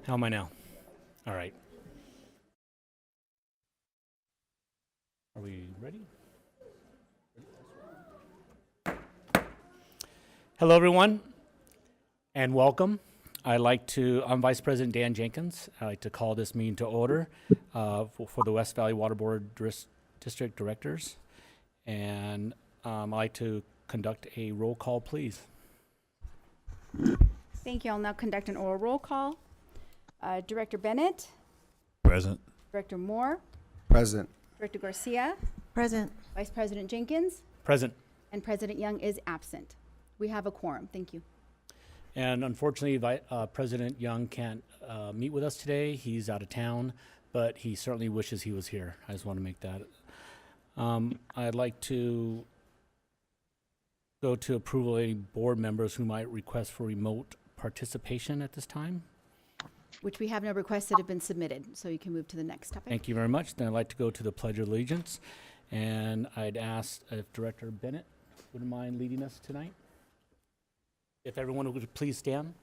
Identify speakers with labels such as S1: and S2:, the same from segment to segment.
S1: How am I now? All right. Are we ready? Hello, everyone, and welcome. I'm Vice President Dan Jenkins. I'd like to call this meeting to order for the West Valley Water Board District Directors. And I'd like to conduct a roll call, please.
S2: Thank you. I'll now conduct an oral roll call. Director Bennett,
S3: Present.
S2: Director Moore,
S4: Present.
S2: Director Garcia,
S5: Present.
S2: Vice President Jenkins,
S1: Present.
S2: and President Young is absent. We have a quorum. Thank you.
S1: And unfortunately, President Young can't meet with us today. He's out of town, but he certainly wishes he was here. I just want to make that. I'd like to go to approval of any board members who might request for remote participation at this time.
S2: Which we have no requests that have been submitted, so you can move to the next topic.
S1: Thank you very much. Then I'd like to go to the Pledge of Allegiance. And I'd ask if Director Bennett wouldn't mind leading us tonight. If everyone would please stand.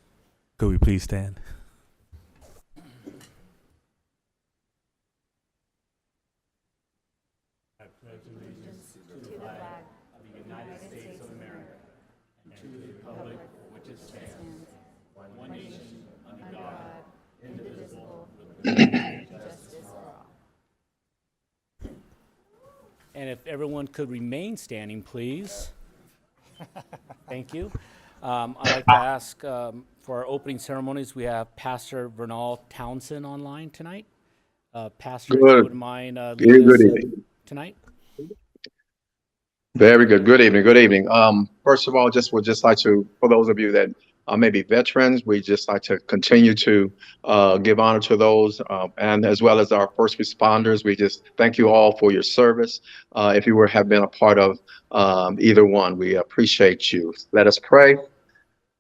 S3: Could we please stand?
S1: And if everyone could remain standing, please. Thank you. I'd like to ask for our opening ceremonies, we have Pastor Vernal Townsend online tonight. Pastor, if you wouldn't mind leading us tonight.
S6: Very good. Good evening. Good evening. First of all, would just like to, for those of you that may be veterans, we just like to continue to give honor to those, and as well as our first responders. We just thank you all for your service. If you have been a part of either one, we appreciate you. Let us pray.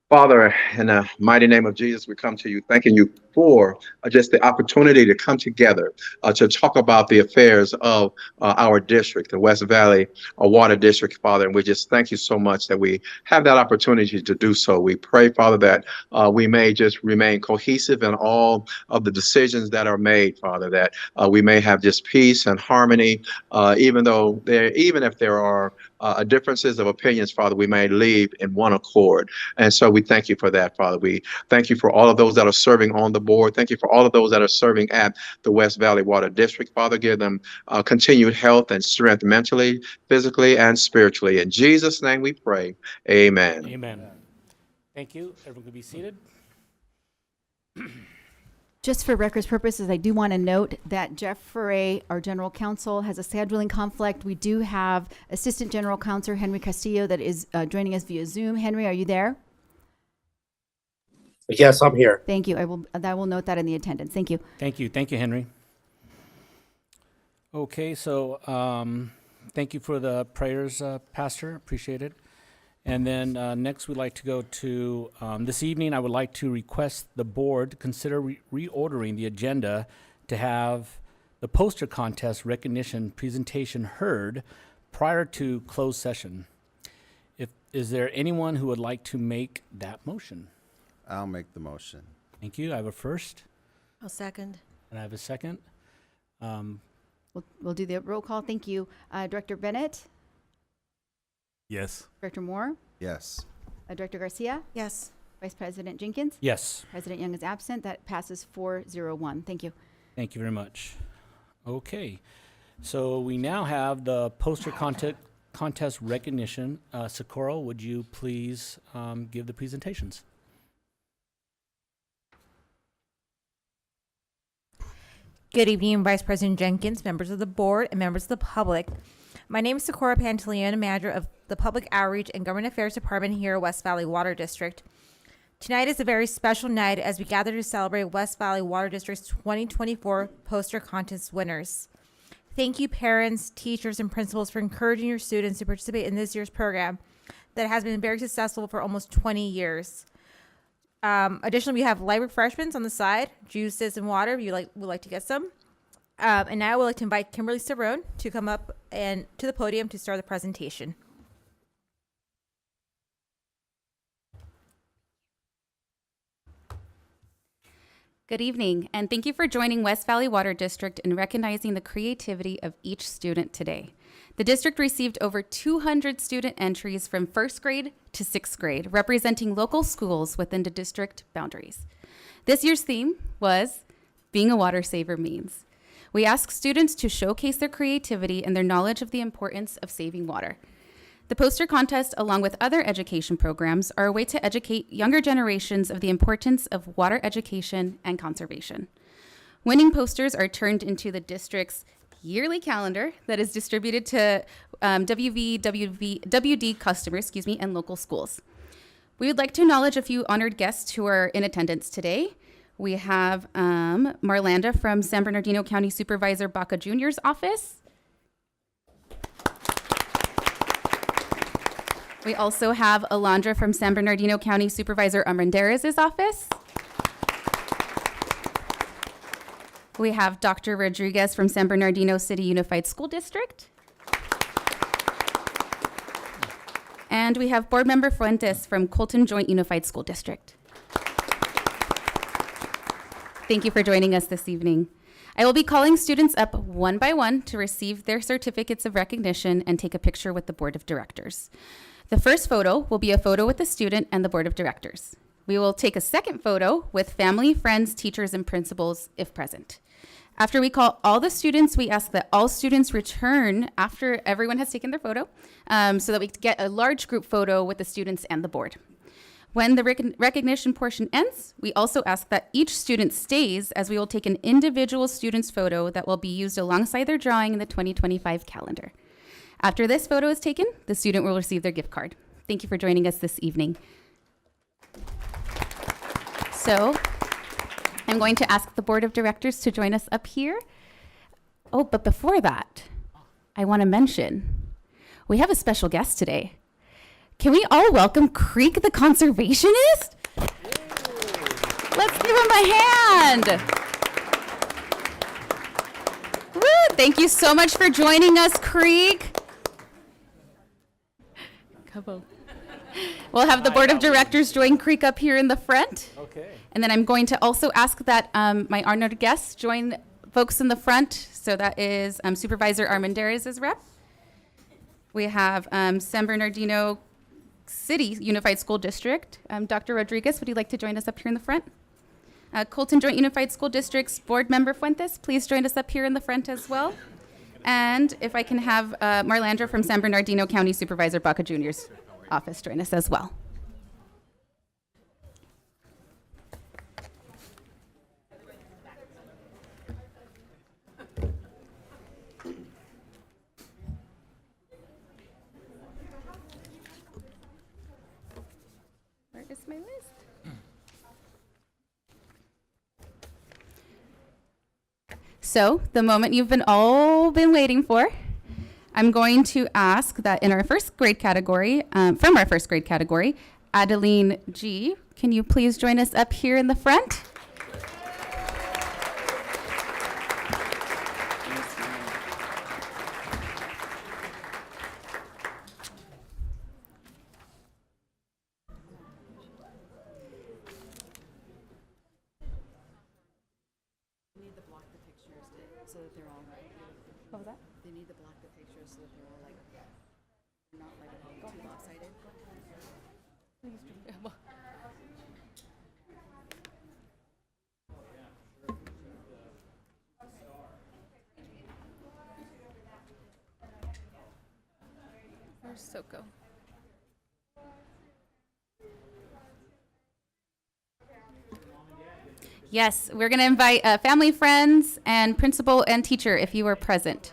S6: Father, in the mighty name of Jesus, we come to you thanking you for just the opportunity to come together to talk about the affairs of our district, the West Valley Water District, Father. And we just thank you so much that we have that opportunity to do so. We pray, Father, that we may just remain cohesive in all of the decisions that are made, Father, that we may have just peace and harmony, even if there are differences of opinions, Father, we may leave in one accord. And so we thank you for that, Father. We thank you for all of those that are serving on the board. Thank you for all of those that are serving at the West Valley Water District, Father. Give them continued health and strength mentally, physically, and spiritually. In Jesus' name we pray. Amen.
S1: Amen. Thank you. Everyone can be seated.
S2: Just for records purposes, I do want to note that Jeff Foray, our general counsel, has a scheduling conflict. We do have Assistant General Counsel Henry Castillo that is joining us via Zoom. Henry, are you there?
S7: Yes, I'm here.
S2: Thank you. I will note that in the attendance. Thank you.
S1: Thank you. Thank you, Henry. Okay, so thank you for the prayers, Pastor. Appreciate it. And then next we'd like to go to, this evening I would like to request the board consider reordering the agenda to have the poster contest recognition presentation heard prior to closed session. Is there anyone who would like to make that motion?
S4: I'll make the motion.
S1: Thank you. I have a first.
S5: I'll second.
S1: And I have a second.
S2: We'll do the roll call. Thank you. Director Bennett,
S3: Yes.
S2: Director Moore,
S4: Yes.
S2: Director Garcia,
S5: Yes.
S2: Vice President Jenkins.
S1: Yes.
S2: President Young is absent. That passes 4-0-1. Thank you.
S1: Thank you very much. Okay. So we now have the poster contest recognition. Socorro, would you please give the presentations?
S8: Good evening, Vice President Jenkins, members of the board, and members of the public. My name is Socorro Pantaleon, manager of the Public Outreach and Government Affairs Department here at West Valley Water District. Tonight is a very special night as we gather to celebrate West Valley Water District's 2024 poster contest winners. Thank you, parents, teachers, and principals for encouraging your students to participate in this year's program that has been very successful for almost 20 years. Additionally, we have light refreshments on the side, juices and water if you would like to get some. And now I would like to invite Kimberly Cerrone to come up and to the podium to start the presentation.
S5: Good evening, and thank you for joining West Valley Water District in recognizing the creativity of each student today. The district received over 200 student entries from first grade to sixth grade, representing local schools within the district boundaries. This year's theme was Being a Water Saver Means. We asked students to showcase their creativity and their knowledge of the importance of saving water. The poster contest, along with other education programs, are a way to educate younger generations of the importance of water education and conservation. Winning posters are turned into the district's yearly calendar that is distributed to WD customers, and local schools. We would like to acknowledge a few honored guests who are in attendance today. We have Marlanda from San Bernardino County Supervisor Baca Jr.'s office. We also have Alondra from San Bernardino County Supervisor Armendariz' office. We have Dr. Rodriguez from San Bernardino City Unified School District. And we have Board Member Fuentes from Colton Joint Unified School District. Thank you for joining us this evening. I will be calling students up one by one to receive their certificates of recognition and take a picture with the Board of Directors. The first photo will be a photo with the student and the Board of Directors. We will take a second photo with family, friends, teachers, and principals if present. After we call all the students, we ask that all students return after everyone has taken their photo so that we get a large group photo with the students and the board. When the recognition portion ends, we also ask that each student stays as we will take an individual student's photo that will be used alongside their drawing in the 2025 calendar. After this photo is taken, the student will receive their gift card. Thank you for joining us this evening. So I'm going to ask the Board of Directors to join us up here. Oh, but before that, I want to mention we have a special guest today. Can we all welcome Creek the Conservationist? Let's give him a hand. Woo, thank you so much for joining us, Creek. Come on. We'll have the Board of Directors join Creek up here in the front.
S1: Okay.
S5: And then I'm going to also ask that my honored guests join folks in the front. So that is Supervisor Armendariz' rep. We have San Bernardino City Unified School District. Dr. Rodriguez, would you like to join us up here in the front? Colton Joint Unified School District's Board Member Fuentes, please join us up here in the front as well. And if I can have Marlandra from San Bernardino County Supervisor Baca Jr.'s office join us as well. Where is my list? So, the moment you've all been waiting for, I'm going to ask that in our first grade category, from our first grade category, Adeline G., can you please join us up here in the front? What was that?
S2: They need to block the pictures so that they're all like, not like too lopsided.
S5: Where's Soko? Yes, we're going to invite family, friends, and principal and teacher if you are present.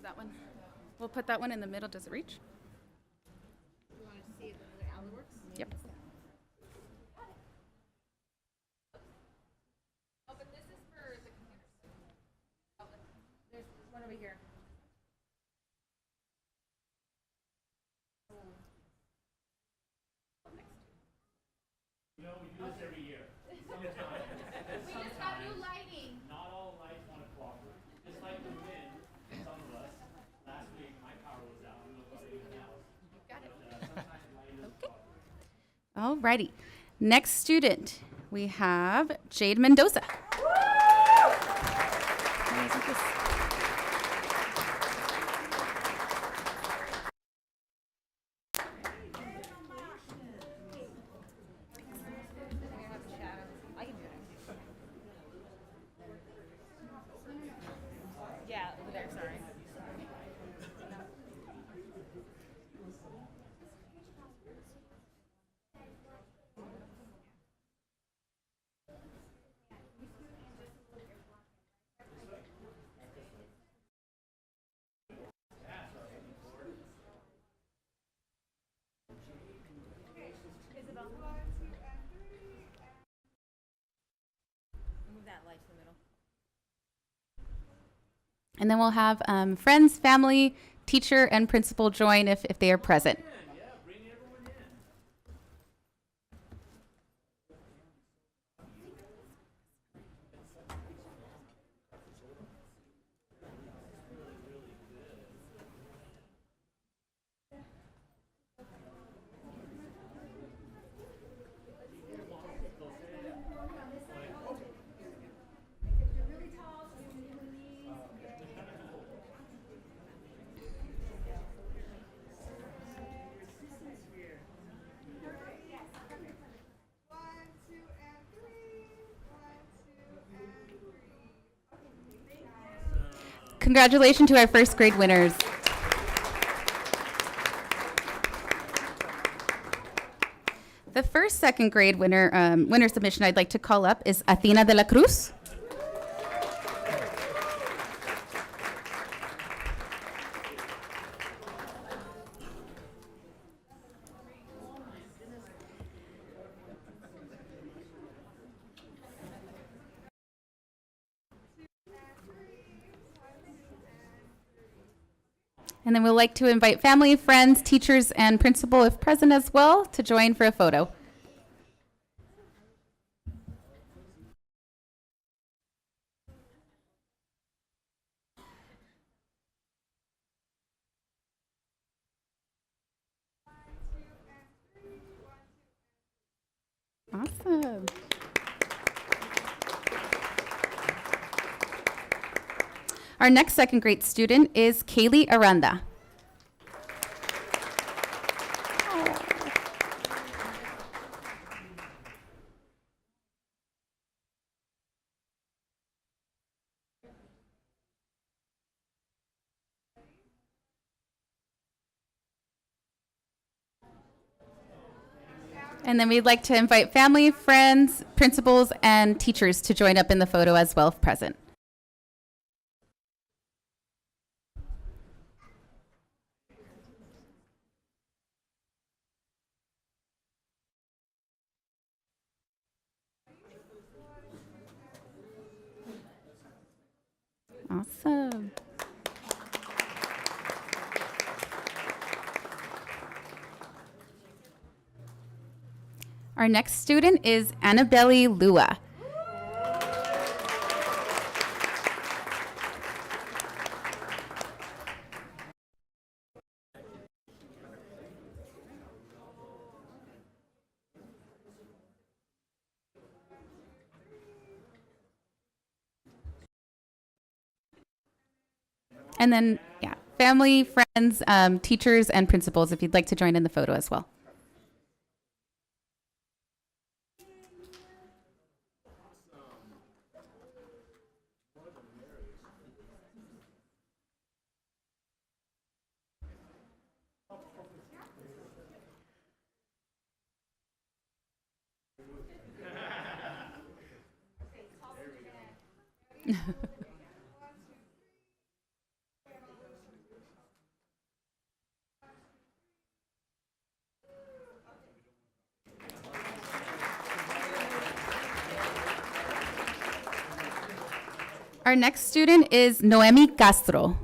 S5: that one. We'll put that one in the middle. Does it reach? Yep. Oh, but this is for the computer. There's one over here.
S1: You know, we do this every year.
S5: We just got new lighting.
S1: Not all lights want to cooperate. Just like the wind, some of us, last week my power was out. I don't know about anyone else.
S5: Got it.
S1: Sometimes light doesn't cooperate.
S5: Alrighty. Next student, we have Jade Mendoza.
S8: Yeah, over there, sorry. Move that light to the middle.
S5: And then we'll have friends, family, teacher, and principal join if they are present. Congratulations to our first grade winners. The first second grade winner submission I'd like to call up is Athena de la Cruz. And then we'd like to invite family, friends, teachers, and principal, if present as well, to join for a photo. Awesome. Our next second grade student is Kaylee Aranda. And then we'd like to invite family, friends, principals, and teachers to join up in the photo as well if present. Awesome. Our next student is Annabelle Lua. And then, yeah, family, friends, teachers, and principals, if you'd like to join in the photo as well. Our next student is Noemi Castro.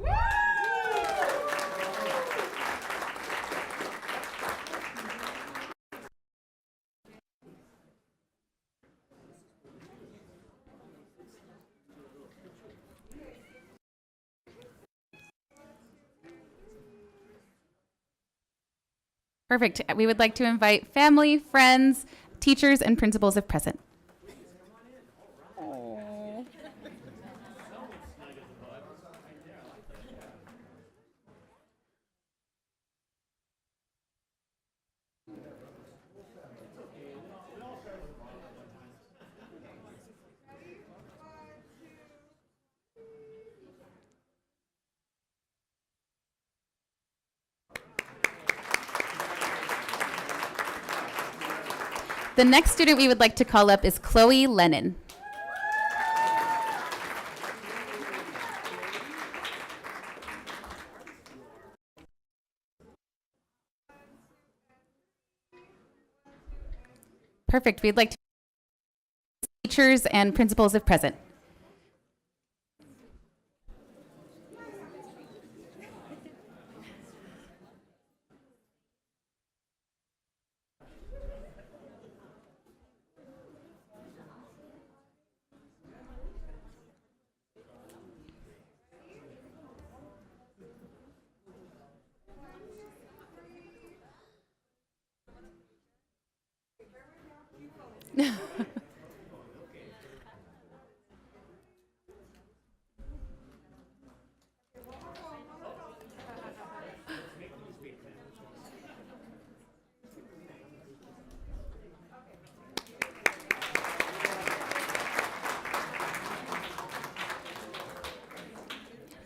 S5: Perfect. We would like to invite family, friends, teachers, and principals if present. The next student we would like to call up is Chloe Lennon. Perfect. We'd like to teachers and principals if present.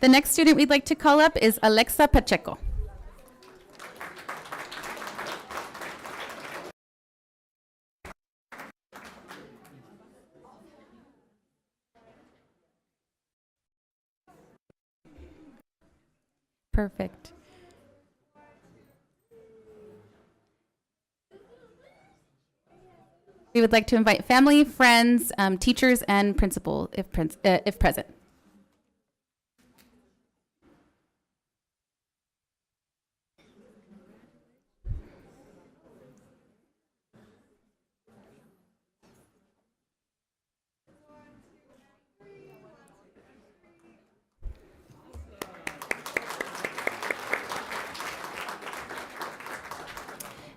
S5: The next student we'd like to call up is Alexa Pacheco. Perfect. We would like to invite family, friends, teachers, and principal if present.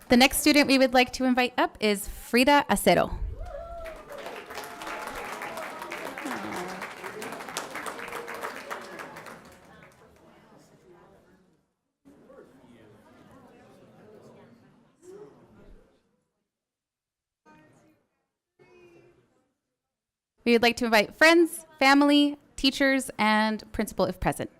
S5: The next student we would like to invite up is Frida Acero. We would like to invite friends, family, teachers, and principal if present.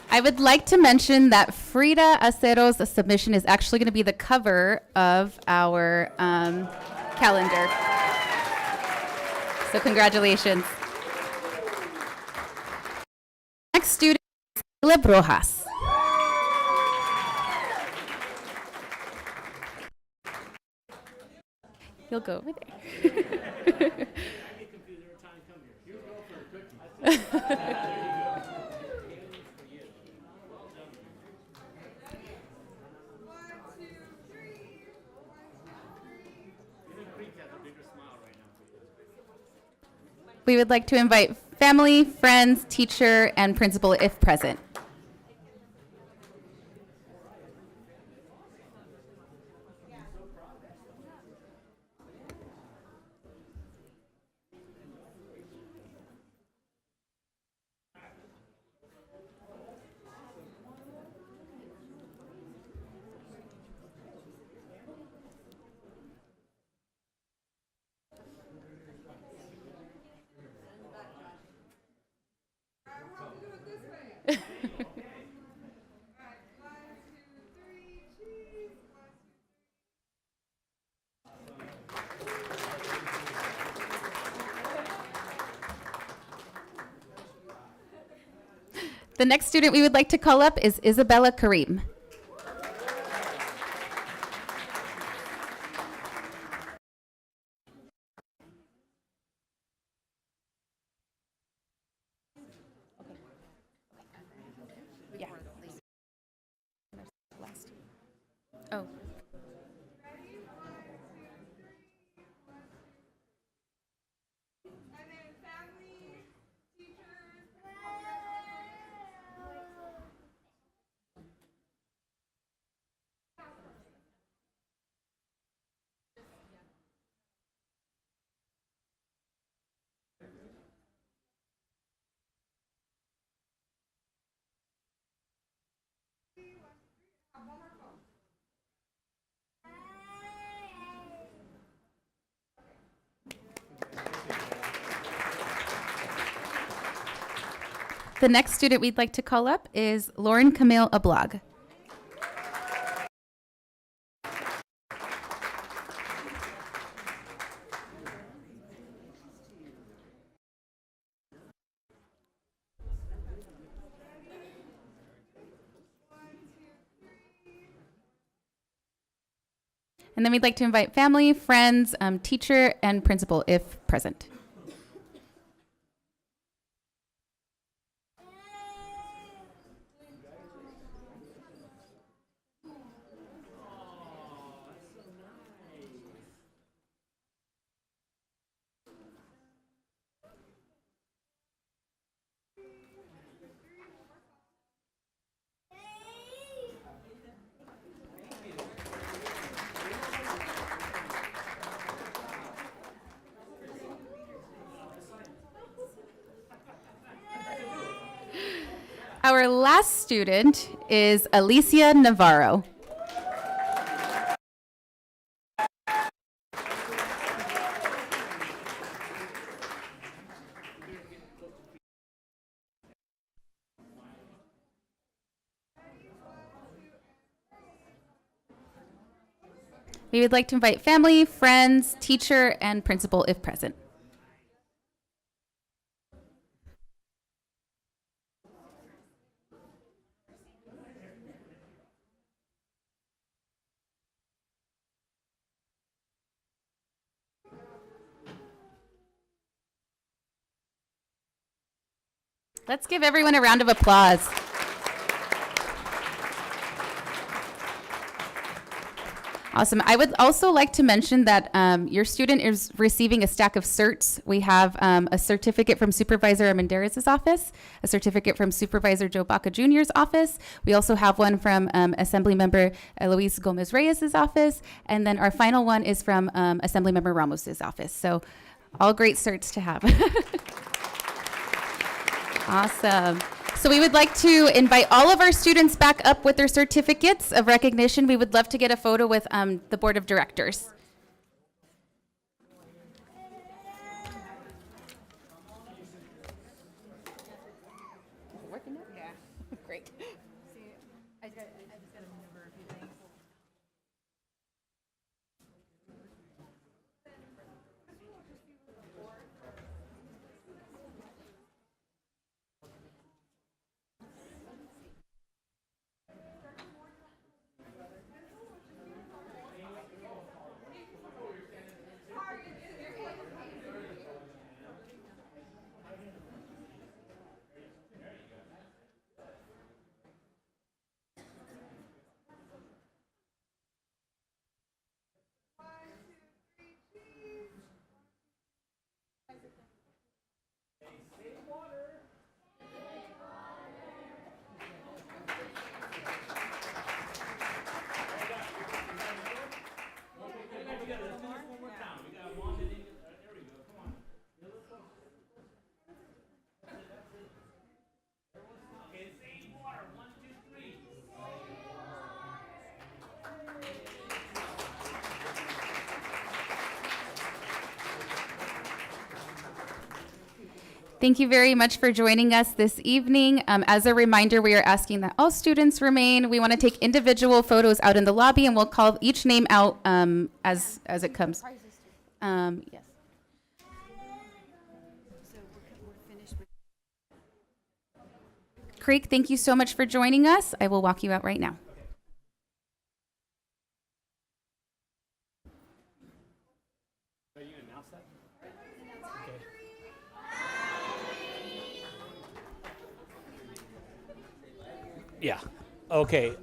S5: I would like to mention that Frida Acero's submission is actually going to be the cover of our calendar. So congratulations. Next student is Caleb Rojas. You'll go over there. We would like to invite family, friends, teacher, and principal if present. The next student we would like to call up is Isabella Kareem. Oh. The next student we'd like to call up is Lauren Camille Ablog. And then we'd like to invite family, friends, teacher, and principal if present. Our last student is Alicia Navarro. We would like to invite family, friends, teacher, and principal if present. Let's give everyone a round of applause. Awesome. I would also like to mention that your student is receiving a stack of certs. We have a certificate from Supervisor Armendariz' office, a certificate from Supervisor Joe Baca Jr.'s office. We also have one from Assemblymember Luis Gomez Reyes' office. And then our final one is from Assemblymember Ramos' office. So all great certs to have. Awesome. So we would like to invite all of our students back up with their certificates of recognition. We would love to get a photo with the board of directors. Great. Thank you very much for joining us this evening. As a reminder, we are asking that all students remain. We want to take individual photos out in the lobby, and we'll call each name out as it comes. Yes. Creek, thank you so much for joining us. I will walk you out right now.
S1: Yeah. Okay.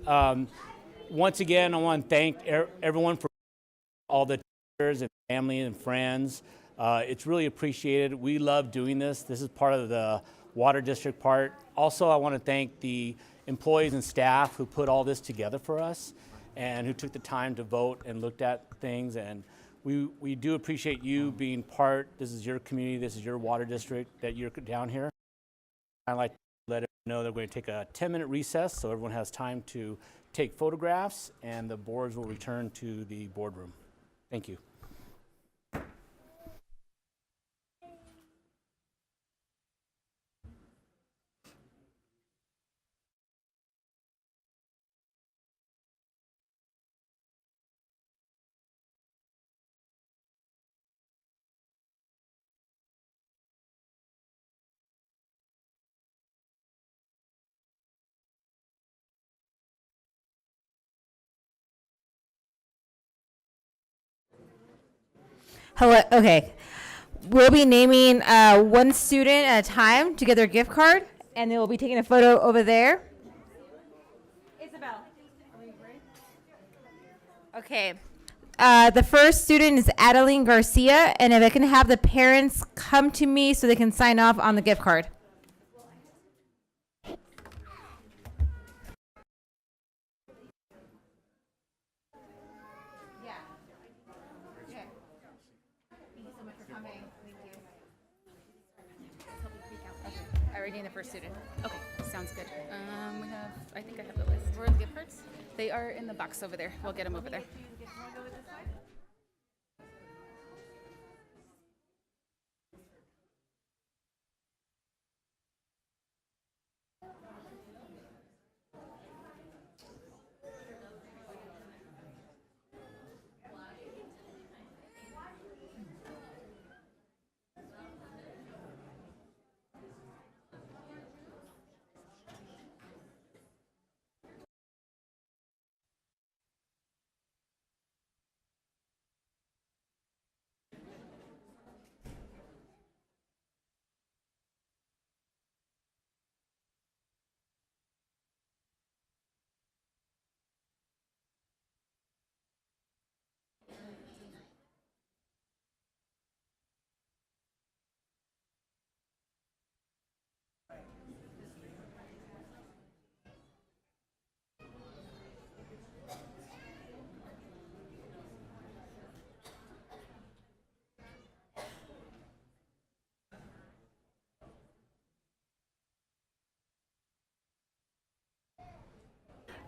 S1: Once again, I want to thank everyone for all the teachers and family and friends. It's really appreciated. We love doing this. This is part of the Water District part. Also, I want to thank the employees and staff who put all this together for us and who took the time to vote and looked at things. And we do appreciate you being part. This is your community. This is your water district that you're down here. I'd like to let everyone know that we're going to take a 10-minute recess so everyone has time to take photographs, and the boards will return to the boardroom. Thank you.
S8: Hello. Okay. We'll be naming one student at a time to get their gift card, and they will be taking a photo over there. Isabel. Okay. The first student is Adeline Garcia, and if I can have the parents come to me so they can sign off on the gift card. I already named the first student.
S5: Okay, sounds good. I think I have the list. Where are the gift cards? They are in the box over there. We'll get them over there.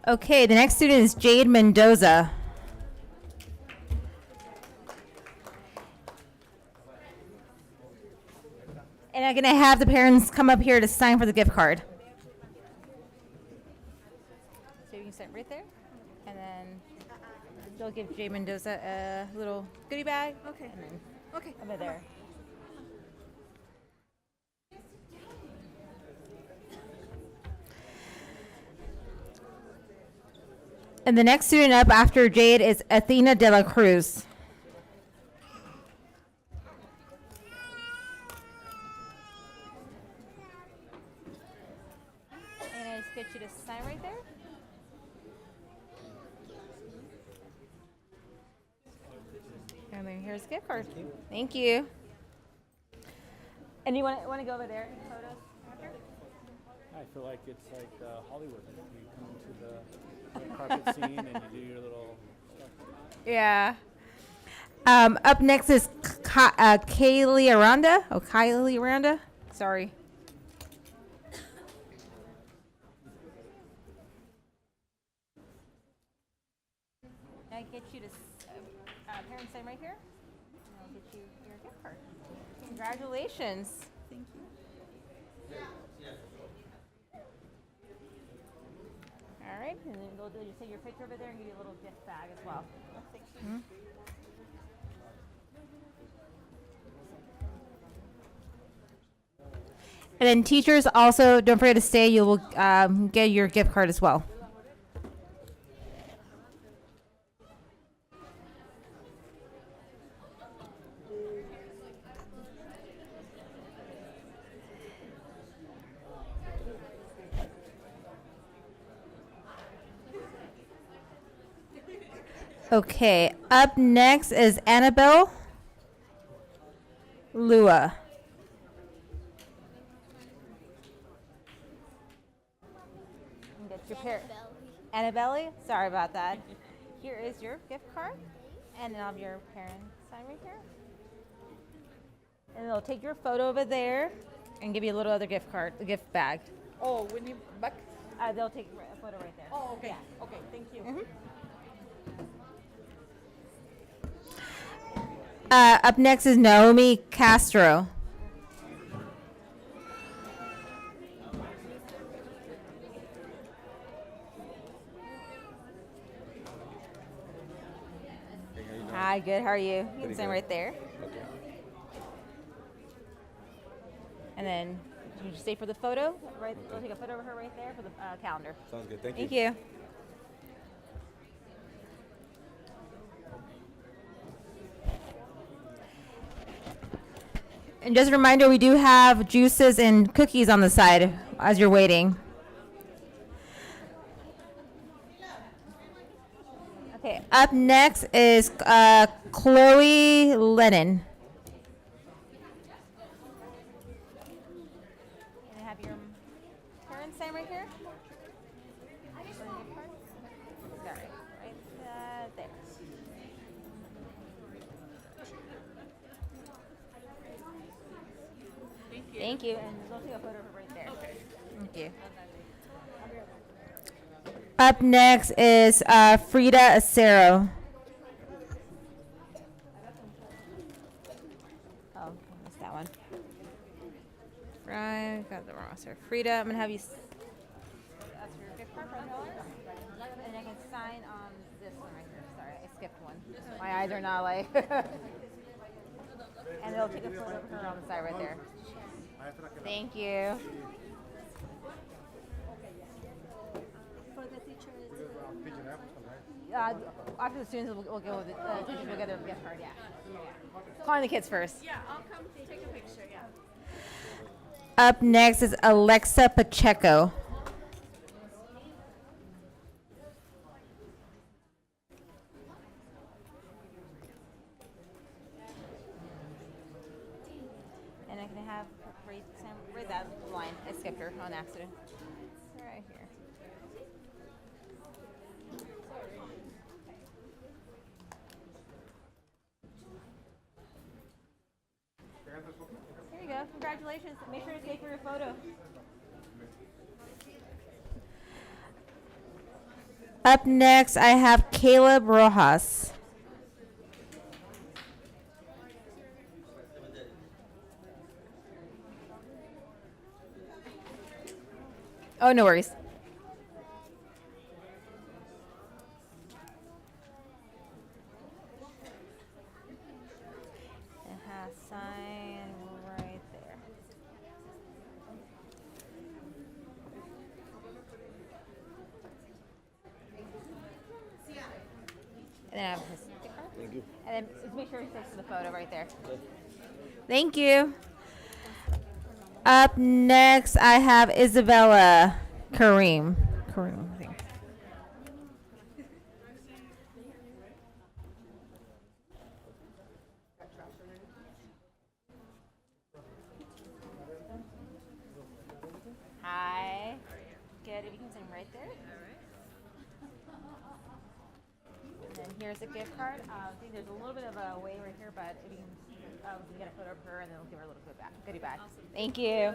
S8: Okay, the next student is Jade Mendoza. And I'm going to have the parents come up here to sign for the gift card. So you can sit right there. And then they'll give Jade Mendoza a little goodie bag. Okay. And then over there. And the next student up after Jade is Athena de la Cruz. And I just get you to sign right there. And then here's the gift card. Thank you. And you want to go over there and photos after?
S1: I feel like it's like Hollywood. You come into the carpet scene and you do your little stuff.
S8: Yeah. Up next is Kaylee Aranda. Oh, Kylie Aranda. Sorry. Can I get you to parents sign right here? And I'll get you your gift card. Congratulations. Thank you. All right, and then they'll just take your picture over there and give you a little gift bag as well. Mm-hmm. And then teachers also, don't forget to stay. You will get your gift card as well. Okay, up next is Annabelle Lua. Get your Annabelle, sorry about that. Here is your gift card, and then I'll have your parent sign right here. And they'll take your photo over there and give you a little other gift card, a gift bag.
S7: Oh, when you back?
S8: They'll take a photo right there.
S7: Oh, okay.
S8: Yeah.
S7: Okay, thank you.
S8: Up next is Naomi Castro. Hi, good. How are you? You can stand right there. Okay. And then you just stay for the photo. Right, we'll take a photo of her right there for the calendar.
S3: Sounds good. Thank
S8: Thank you. And just a reminder, we do have juices and cookies on the side as you're waiting. Okay, up next is Chloe Lennon. Can I have your parents sign right here? Sorry, right there. Thank you, and we'll take a photo of her right there. Okay. Thank you. Up next is Frida Acero. Oh, I missed that one. Right, got the wrong answer. Frida, I'm gonna have you. That's your gift card for $1. And I can sign on this one right here. Sorry, I skipped one. My eyes are not like. And they'll take a photo of her on the side right there. Thank you. After the students, we'll go with the teachers. We'll get their gift card. Yeah. Calling the kids first.
S7: Yeah, I'll come take a picture, yeah.
S8: Up next is Alexa Pacheco. And I can have right that line. I skipped her on accident. Right here. Here you go. Congratulations. Make sure to stay for your photo. Up next, I have Caleb Rojas. Oh, no worries. It has sign right there. And then I have his sticker. Thank you. And then just make sure he takes the photo right there. Thank you. Up next, I have Isabella Kareem. I think. Hi. Good. If you can sing right there. And then here's a gift card. I think there's a little bit of a wait right here, but if you can. We can get a photo of her and then we'll give her a little goodie bag. Awesome. Thank you.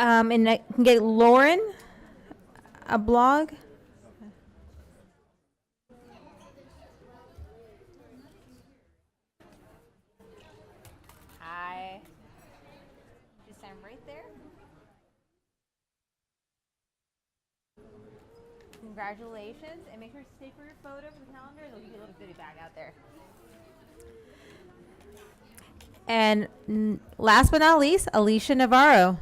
S8: And I can get Lauren a blog. Hi. Just sign right there. Congratulations, and make sure to stay for your photo for the calendar. They'll give you a little goodie bag out there. And last but not least, Alicia Navarro.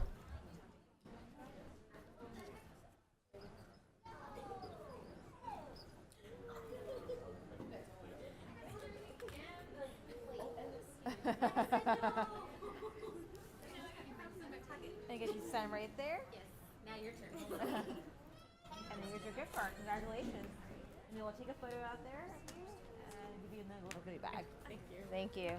S8: And get you to sign right there. Yes. Now your turn. And then here's your gift card. Congratulations. And we'll take a photo out there of you and give you another little goodie bag. Thank you. Thank you.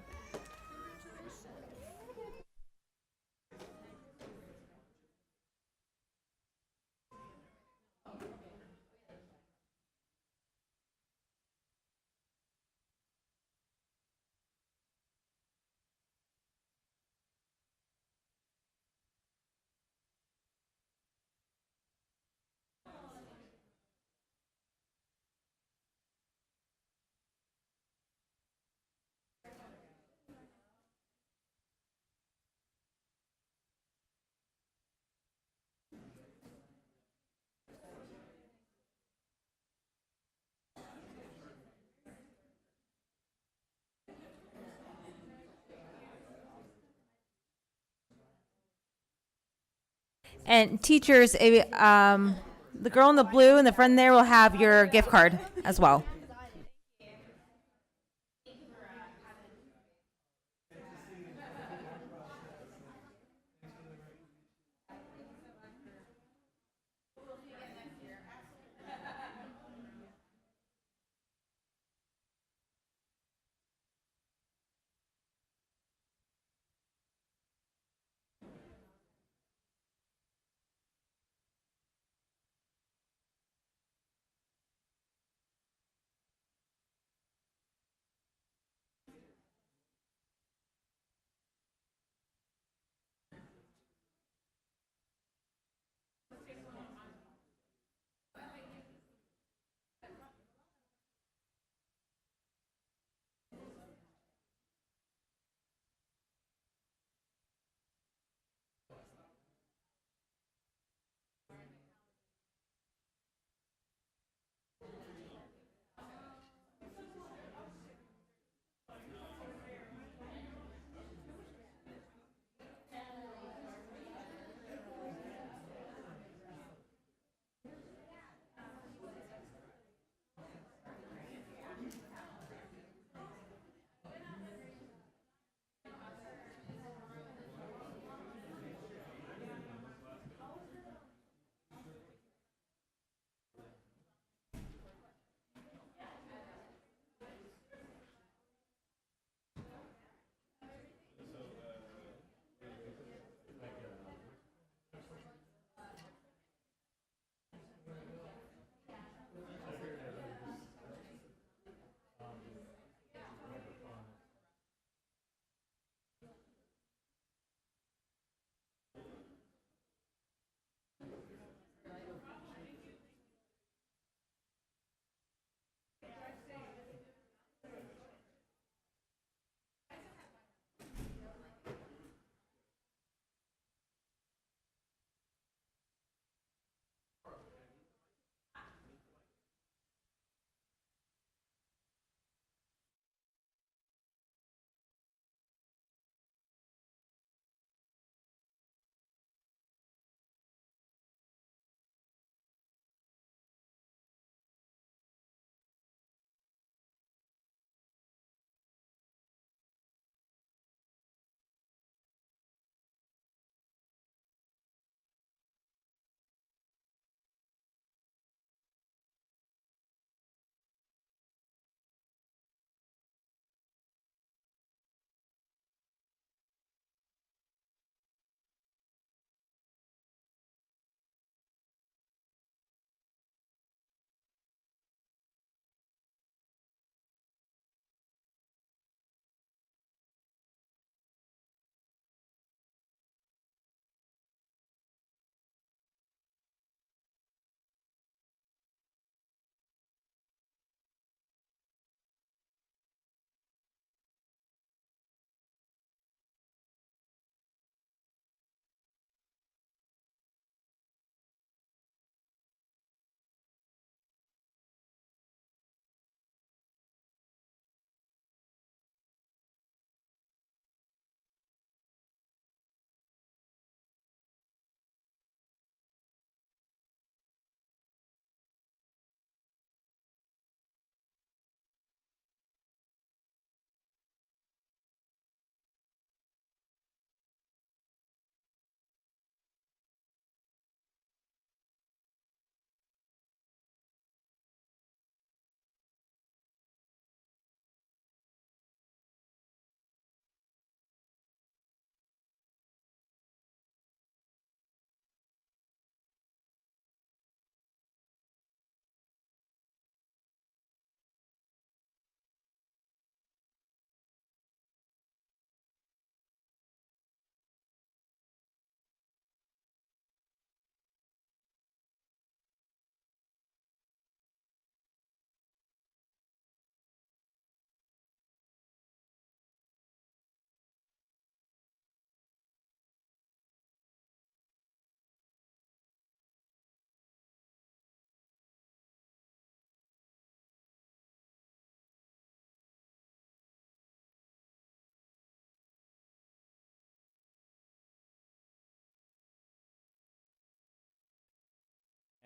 S8: And teachers, the girl in the blue in the front there will have your gift card as well.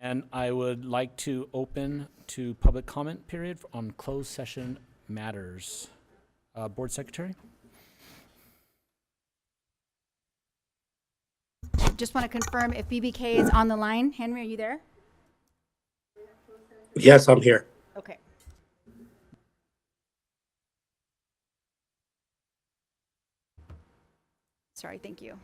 S1: And I would like to open to public comment period on closed session matters. Board Secretary?
S2: Just want to confirm if BBK is on the line. Henry, are you there?
S9: Yes, I'm here.
S2: Okay. Sorry, thank you.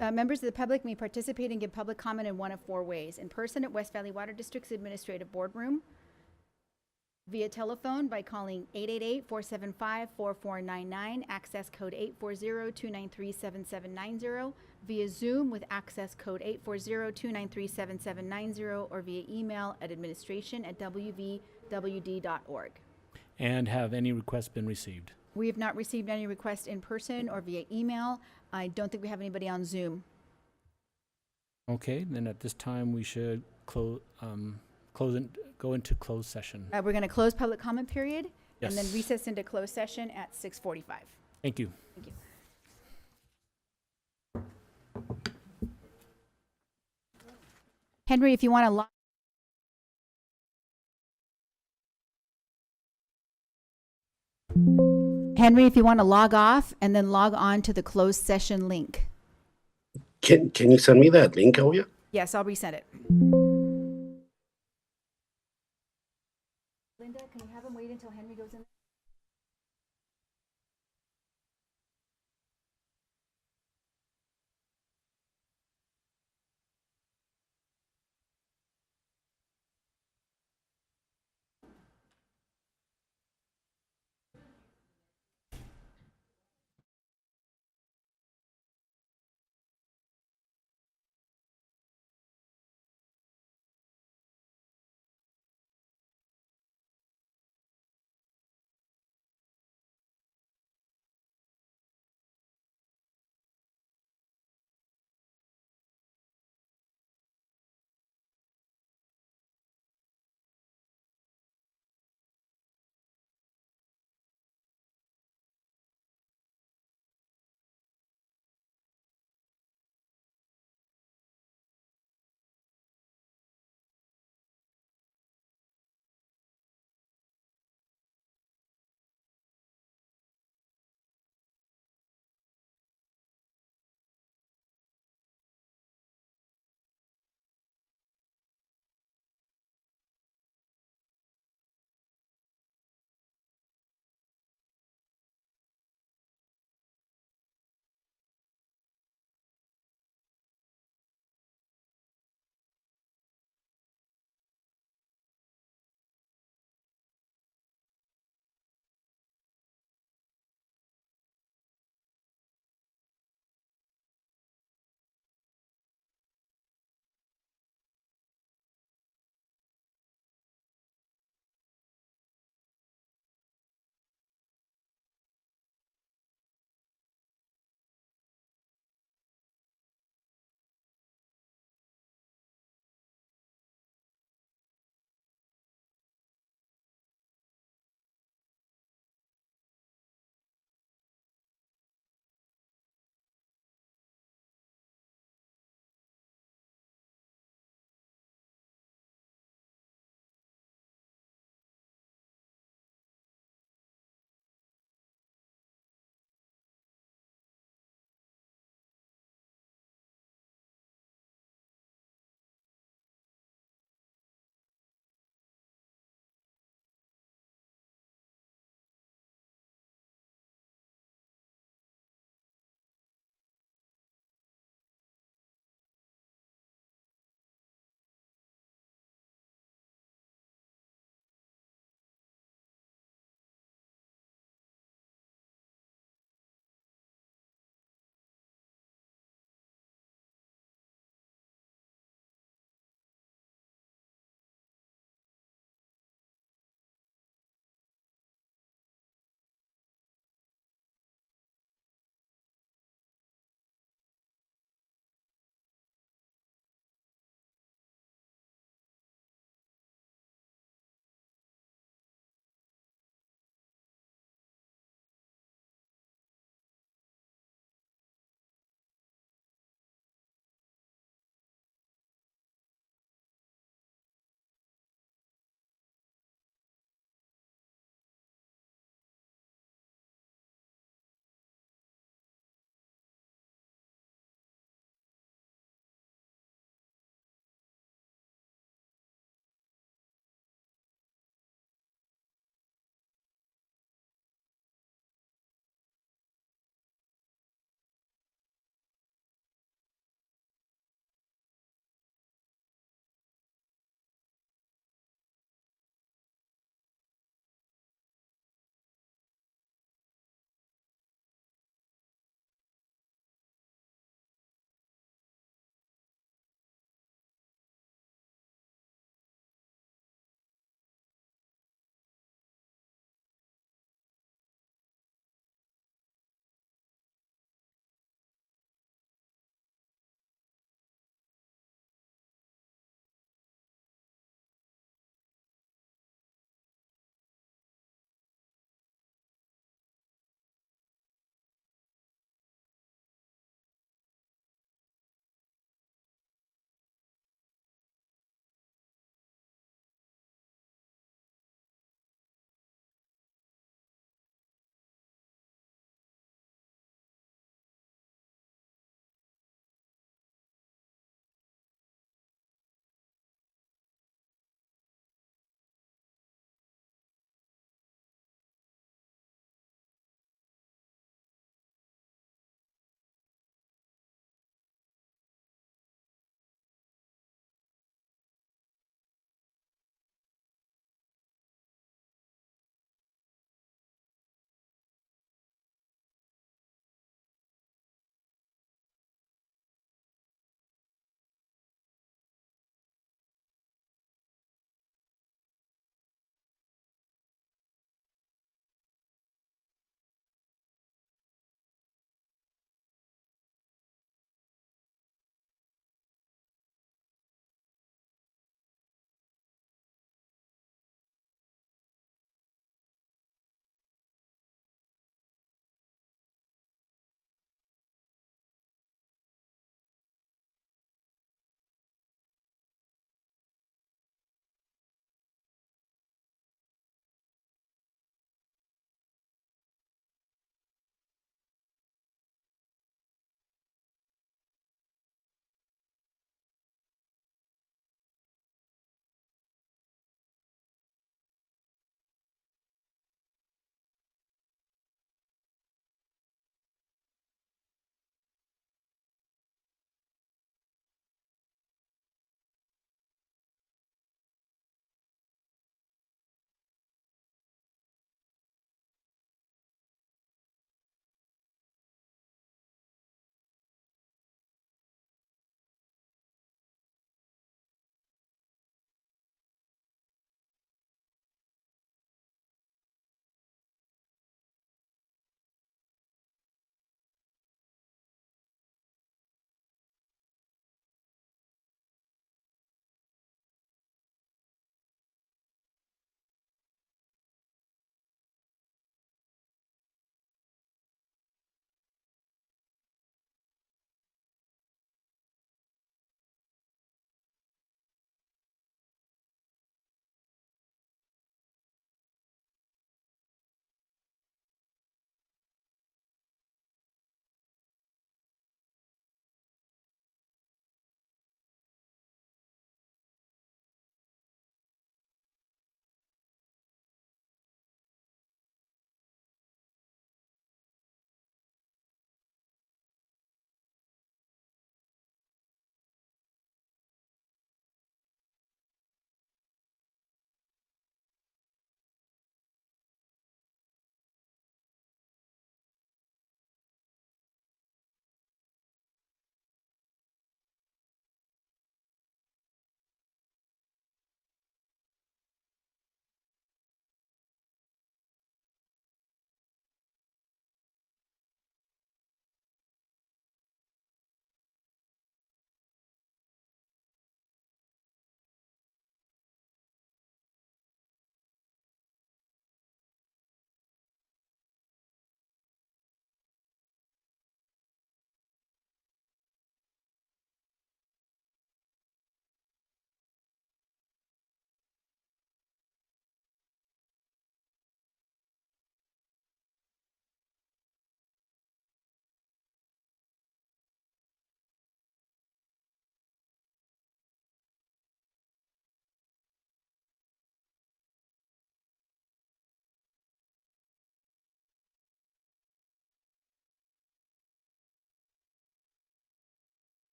S2: Members of the public may participate and give public comment in one of four ways: in person at West Valley Water District's Administrative Boardroom, via telephone by calling 888-475-4499, access code 840-293-7790, via Zoom with access code 840-293-7790, or via email at administration@wvwd.org.
S1: And have any requests been received?
S2: We have not received any requests in person or via email. I don't think we have anybody on Zoom.
S1: Okay, then at this time, we should go into closed session.
S2: We're going to close public comment period and then
S1: Yes.
S2: recess into closed session at 6:45.
S1: Thank you.
S2: Thank you. Henry, if you want to log. Henry, if you want to log off and then log on to the closed session link.
S9: Can you send me that link, Oya?
S2: Yes, I'll resend it. Linda, can you have him wait until Henry goes in?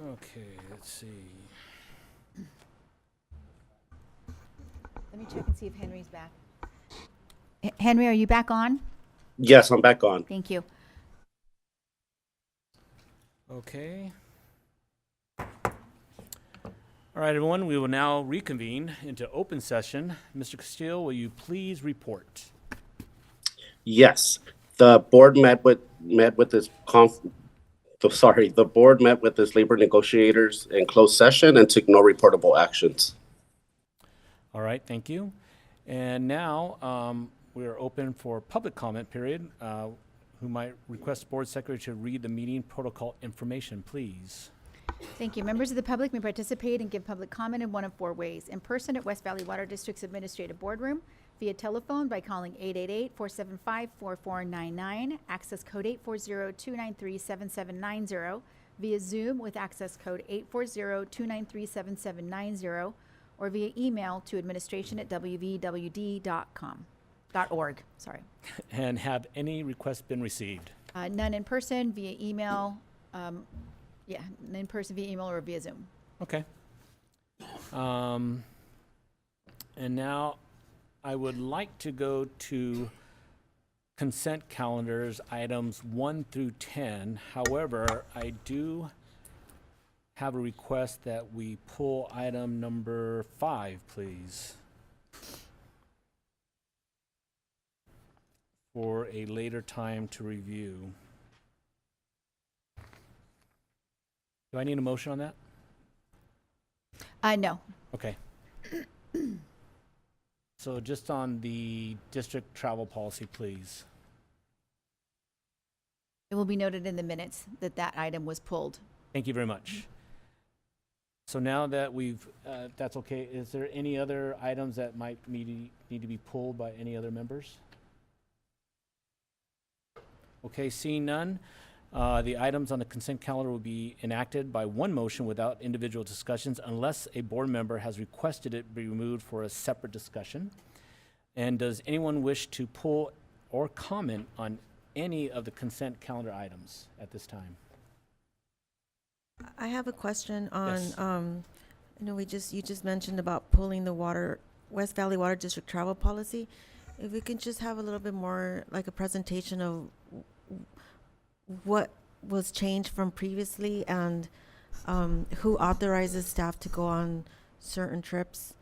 S1: Okay, let's see.
S2: Let me check and see if Henry's back. Henry, are you back on?
S9: Yes, I'm back on.
S2: Thank you.
S1: Okay. All right, everyone, we will now reconvene into open session. Mr. Castillo, will you please report?
S9: Yes, the board met with this the board met with its labor negotiators in closed session and took no reportable actions.
S1: All right, thank you. And now we are open for public comment period. Who might request board secretary to read the meeting protocol information, please?
S2: Thank you. Members of the public may participate and give public comment in one of four ways. In person at West Valley Water District's Administrative Boardroom, via telephone by calling 888-475-4499, access code 840-293-7790, via Zoom with access code 840-293-7790, or via email to administration@wvwd.org. Sorry.
S1: And have any requests been received?
S2: None in person, via email. Yeah, in person, via email, or via Zoom.
S1: Okay. And now I would like to go to consent calendars, items 1 through 10. However, I do have a request that we pull item number 5, please, for a later time to review. Do I need a motion on that?
S2: No.
S1: Okay. So just on the district travel policy, please.
S2: It will be noted in the minutes that that item was pulled.
S1: Thank you very much. So now that we've, that's okay, is there any other items that might need to be pulled by any other members? Okay, seeing none, the items on the consent calendar will be enacted by one motion without individual discussions unless a board member has requested it be removed for a separate discussion. And does anyone wish to pull or comment on any of the consent calendar items at this time?
S10: I have a question on,
S1: Yes.
S10: you know, you just mentioned about pulling the West Valley Water District travel policy. If we can just have a little bit more, like a presentation of what was changed from previously and who authorizes staff to go on certain trips.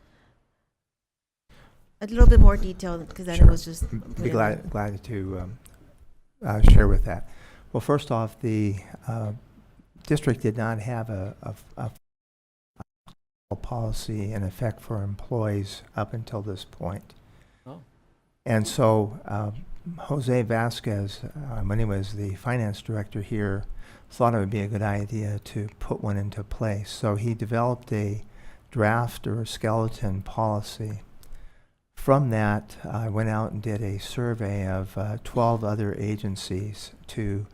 S10: A little bit more detail, because then it was just.
S11: Be glad to share with that. Well, first off, the district did not have a policy in effect for employees up until this point.
S1: Oh.
S11: And so Jose Vasquez, when he was the finance director here, thought it would be a good idea to put one into place. So he developed a draft or a skeleton policy. From that, I went out and did a survey of 12 other agencies to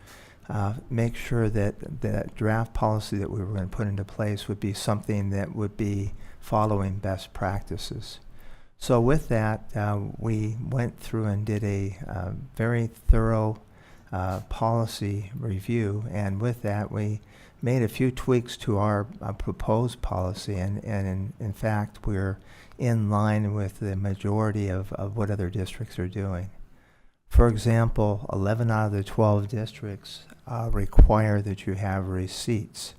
S11: make sure that the draft policy that we were going to put into place would be something that would be following best practices. So with that, we went through and did a very thorough policy review, and with that, we made a few tweaks to our proposed policy, and in fact, we're in line with the majority of what other districts are doing. For example, 11 out of the 12 districts require that you have receipts.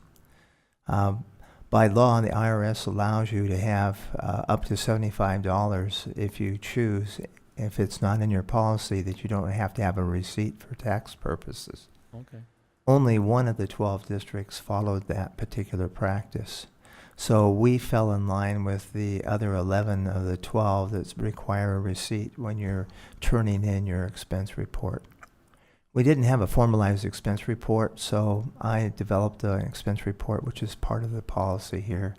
S11: By law, the IRS allows you to have up to $75 if you choose. If it's not in your policy, that you don't have to have a receipt for tax purposes.
S1: Okay.
S11: Only one of the 12 districts followed that particular practice. So we fell in line with the other 11 of the 12 that require a receipt when you're turning in your expense report. We didn't have a formalized expense report, so I developed an expense report, which is part of the policy here.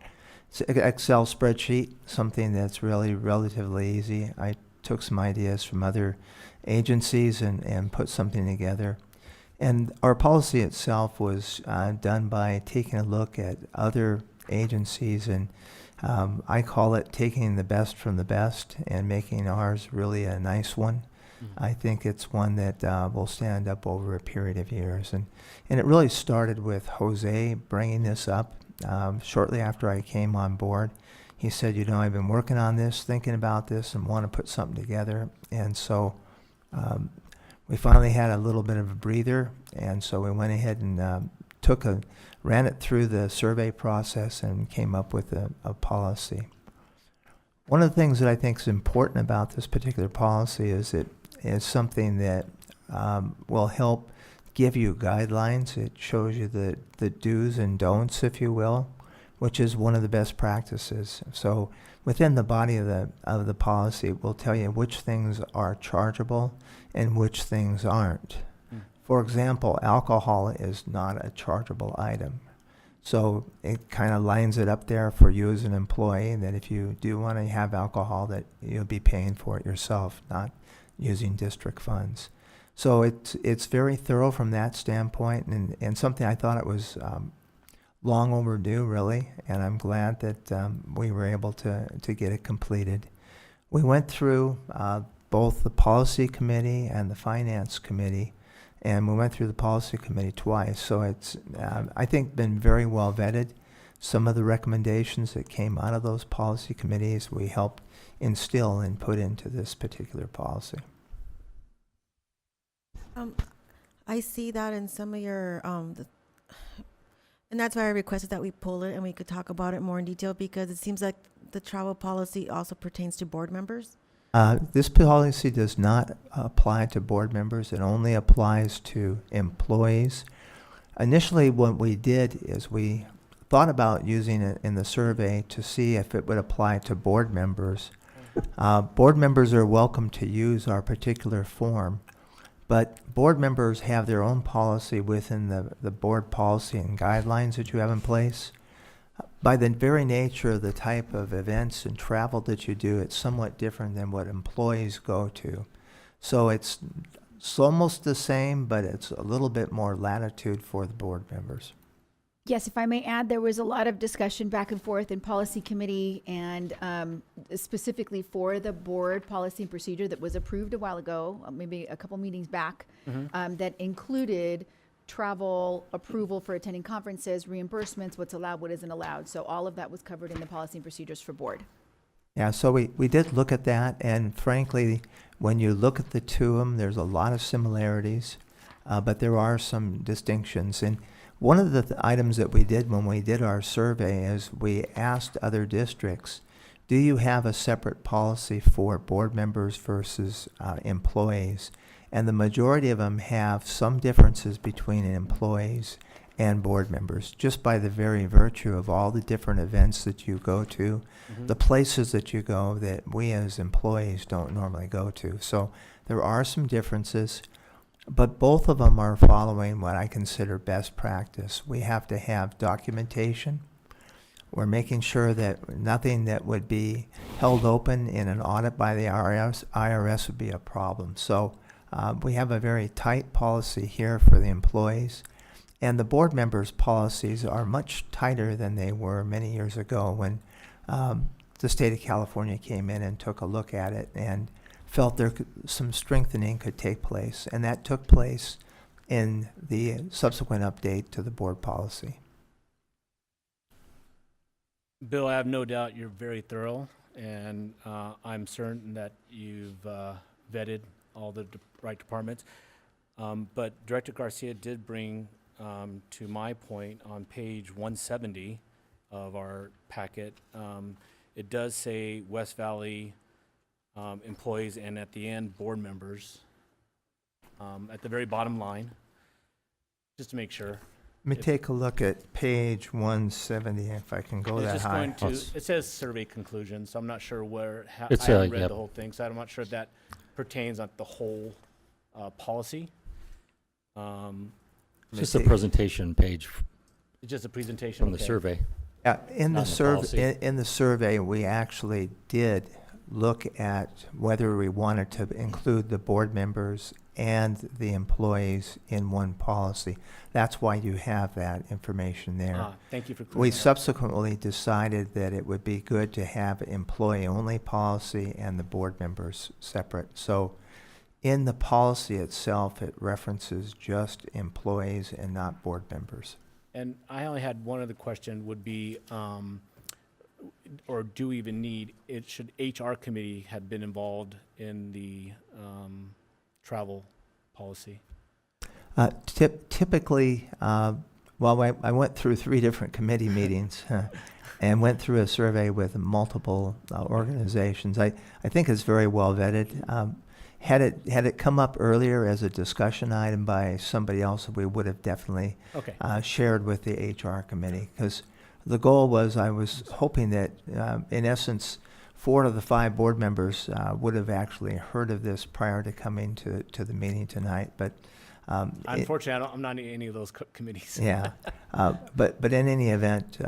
S11: It's an Excel spreadsheet, something that's really relatively easy. I took some ideas from other agencies and put something together. And our policy itself was done by taking a look at other agencies, and I call it taking the best from the best and making ours really a nice one. I think it's one that will stand up over a period of years. And it really started with Jose bringing this up shortly after I came on board. He said, I've been working on this, thinking about this, and want to put something together. And so we finally had a little bit of a breather, and so we went ahead and ran it through the survey process and came up with a policy. One of the things that I think is important about this particular policy is it is something that will help give you guidelines. It shows you the do's and don'ts, if you will, which is one of the best practices. So within the body of the policy, it will tell you which things are chargeable and which things aren't. For example, alcohol is not a chargeable item. So it kind of lines it up there for you as an employee that if you do want to have alcohol, that you'll be paying for it yourself, not using district funds. So it's very thorough from that standpoint, and something I thought it was long overdue, really, and I'm glad that we were able to get it completed. We went through both the policy committee and the finance committee, and we went through the policy committee twice. So it's, I think, been very well vetted. Some of the recommendations that came out of those policy committees we helped instill and put into this particular policy.
S10: I see that in some of your, and that's why I requested that we pull it and we could talk about it more in detail, because it seems like the travel policy also pertains to board members.
S11: This policy does not apply to board members. It only applies to employees. Initially, what we did is we thought about using it in the survey to see if it would apply to board members. Board members are welcome to use our particular form, but board members have their own policy within the board policy and guidelines that you have in place. By the very nature of the type of events and travel that you do, it's somewhat different than what employees go to. So it's almost the same, but it's a little bit more latitude for the board members.
S2: Yes, if I may add, there was a lot of discussion back and forth in policy committee and specifically for the board policy and procedure that was approved a while ago, maybe a couple meetings back, that included travel approval for attending conferences, reimbursements, what's allowed, what isn't allowed. So all of that was covered in the policy and procedures for board.
S11: Yeah, so we did look at that, and frankly, when you look at the two of them, there's a lot of similarities, but there are some distinctions. And one of the items that we did when we did our survey is we asked other districts, do you have a separate policy for board members versus employees? And the majority of them have some differences between employees and board members, just by the very virtue of all the different events that you go to, the places that you go that we as employees don't normally go to. So there are some differences, but both of them are following what I consider best practice. We have to have documentation. We're making sure that nothing that would be held open in an audit by the IRS would be a problem. So we have a very tight policy here for the employees, and the board members' policies are much tighter than they were many years ago when the state of California came in and took a look at it and felt some strengthening could take place, and that took place in the subsequent update to the board policy.
S1: Bill, I have no doubt you're very thorough, and I'm certain that you've vetted all the right departments. But Director Garcia did bring to my point on page 170 of our packet, it does say West Valley employees, and at the end, board members. At the very bottom line, just to make sure.
S11: Let me take a look at page 170, if I can go
S1: It's
S11: that
S1: just
S11: high.
S1: going to, it says survey conclusions, so I'm not sure where, I
S12: It's,
S1: haven't read
S12: yep.
S1: the whole thing, so I'm not sure if that pertains on the whole policy.
S12: It's just a presentation page
S1: It's just a presentation.
S12: from the
S1: okay.
S12: survey.
S11: Yeah, in
S12: Not
S11: the
S12: in the policy.
S11: in the survey, we actually did look at whether we wanted to include the board members and the employees in one policy. That's why you have that information there.
S1: Thank you for
S11: We
S1: clearing that up.
S11: subsequently decided that it would be good to have employee-only policy and the board members separate. So In the policy itself, it references just employees and not board members.
S1: And I only had one other question would be, or do we even need, should HR committee have been involved in the travel policy?
S11: Typically, well, I went through 3 different committee meetings and went through a survey with multiple organizations. I think it's very well vetted. Had it come up earlier as a discussion item by somebody else, we would have definitely
S1: Okay.
S11: shared with the HR committee, because the goal was, I was hoping that, in essence, 4 of the 5 board members would have actually heard of this prior to coming to the meeting tonight. But
S1: Unfortunately, I'm not in any of those committees.
S11: yeah, but in any event,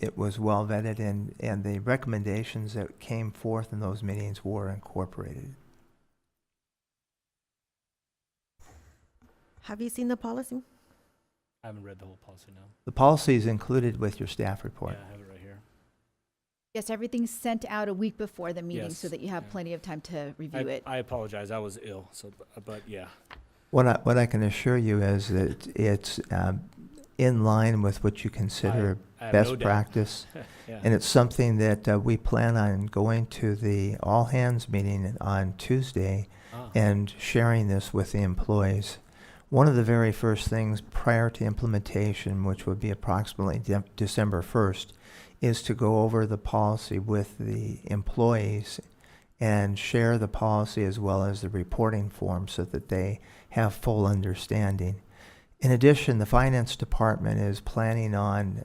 S11: it was well vetted, and the recommendations that came forth in those meetings were incorporated.
S10: Have you seen the policy?
S1: I haven't read the whole policy now.
S11: The policy is included with your staff report.
S1: Yeah, I have it right here.
S2: Yes, everything's sent out a week before the meeting so
S1: Yes,
S2: that you have
S1: yeah.
S2: plenty of time to review it.
S1: I apologize. I was ill, so but yeah.
S11: What I can assure you is that it's in line with what you consider
S1: I have
S11: best
S1: no doubt.
S11: practice,
S1: Yeah.
S11: and it's something that we plan on going to the all-hands meeting on Tuesday
S1: Ah.
S11: and sharing this with the employees. One of the very first things prior to implementation, which would be approximately December 1st, is to go over the policy with the employees and share the policy as well as the reporting form so that they have full understanding. In addition, the finance department is planning on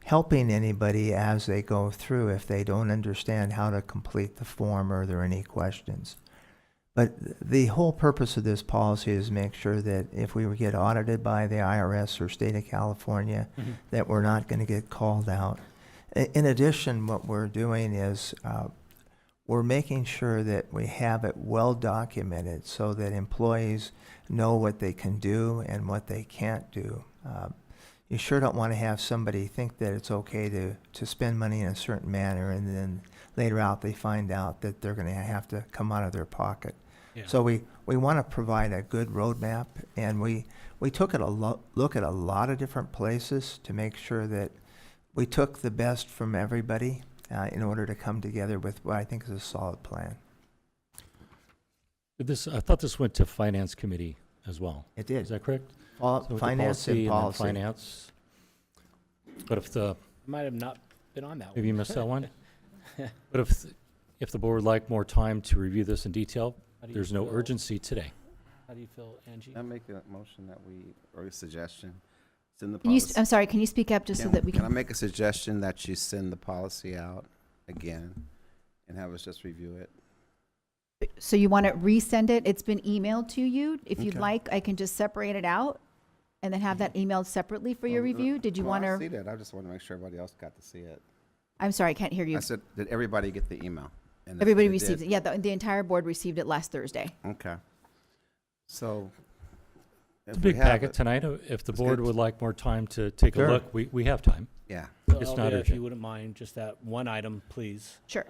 S11: helping anybody as they go through if they don't understand how to complete the form or there are any questions. But the whole purpose of this policy is make sure that if we get audited by the IRS or state of California,
S1: Mhm.
S11: that we're not going to get called out. In addition, what we're doing is we're making sure that we have it well documented so that employees know what they can do and what they can't do. You sure don't want to have somebody think that it's okay to spend money in a certain manner, and then later out they find out that they're going to have to come out of their pocket.
S1: Yeah.
S11: So we want to provide a good roadmap, and we took a look at a lot of different places to make sure that we took the best from everybody in order to come together with what I think is a solid plan.
S12: I thought this went to Finance Committee as well.
S11: It did.
S12: Is that correct?
S11: All,
S12: So with the
S11: finance
S12: policy
S11: and
S12: then
S11: policy.
S12: Finance. But if the,
S1: Might have not been on that one.
S12: maybe you missed that one? But if the board would like more time to review this in detail,
S1: How do you
S12: there's no
S1: feel?
S12: urgency today.
S1: How do you feel, Angie?
S4: I make a motion that or a suggestion, send the
S2: Can you,
S4: policy.
S2: I'm sorry, can you speak up just so that we
S4: Can I
S2: can?
S4: make a suggestion that you send the policy out again and have us just review it?
S2: So you want to resend it? It's been emailed to you. If you'd
S4: Okay.
S2: like, I can just separate it out and then have that emailed separately for your
S4: Well,
S2: review. Did you
S4: well,
S2: want
S4: I see
S2: to?
S4: that. I just want to make sure everybody else got to see it.
S2: I'm sorry, I can't hear you.
S4: I said, did everybody get the email? And if
S2: Everybody
S4: they
S2: received
S4: did-
S2: it. Yeah, the entire board received it last Thursday.
S4: Okay. So.
S12: It's
S4: if
S12: a
S4: we
S12: big
S4: have
S12: packet
S4: it-
S12: tonight. If the
S4: It's
S12: board
S4: good.
S12: would like more time to take a
S11: Sure.
S12: look, we have time.
S4: Yeah.
S1: So
S12: It's
S1: Elvia,
S12: not
S1: if
S12: urgent.
S1: you wouldn't mind, just that one item, please.
S2: Sure.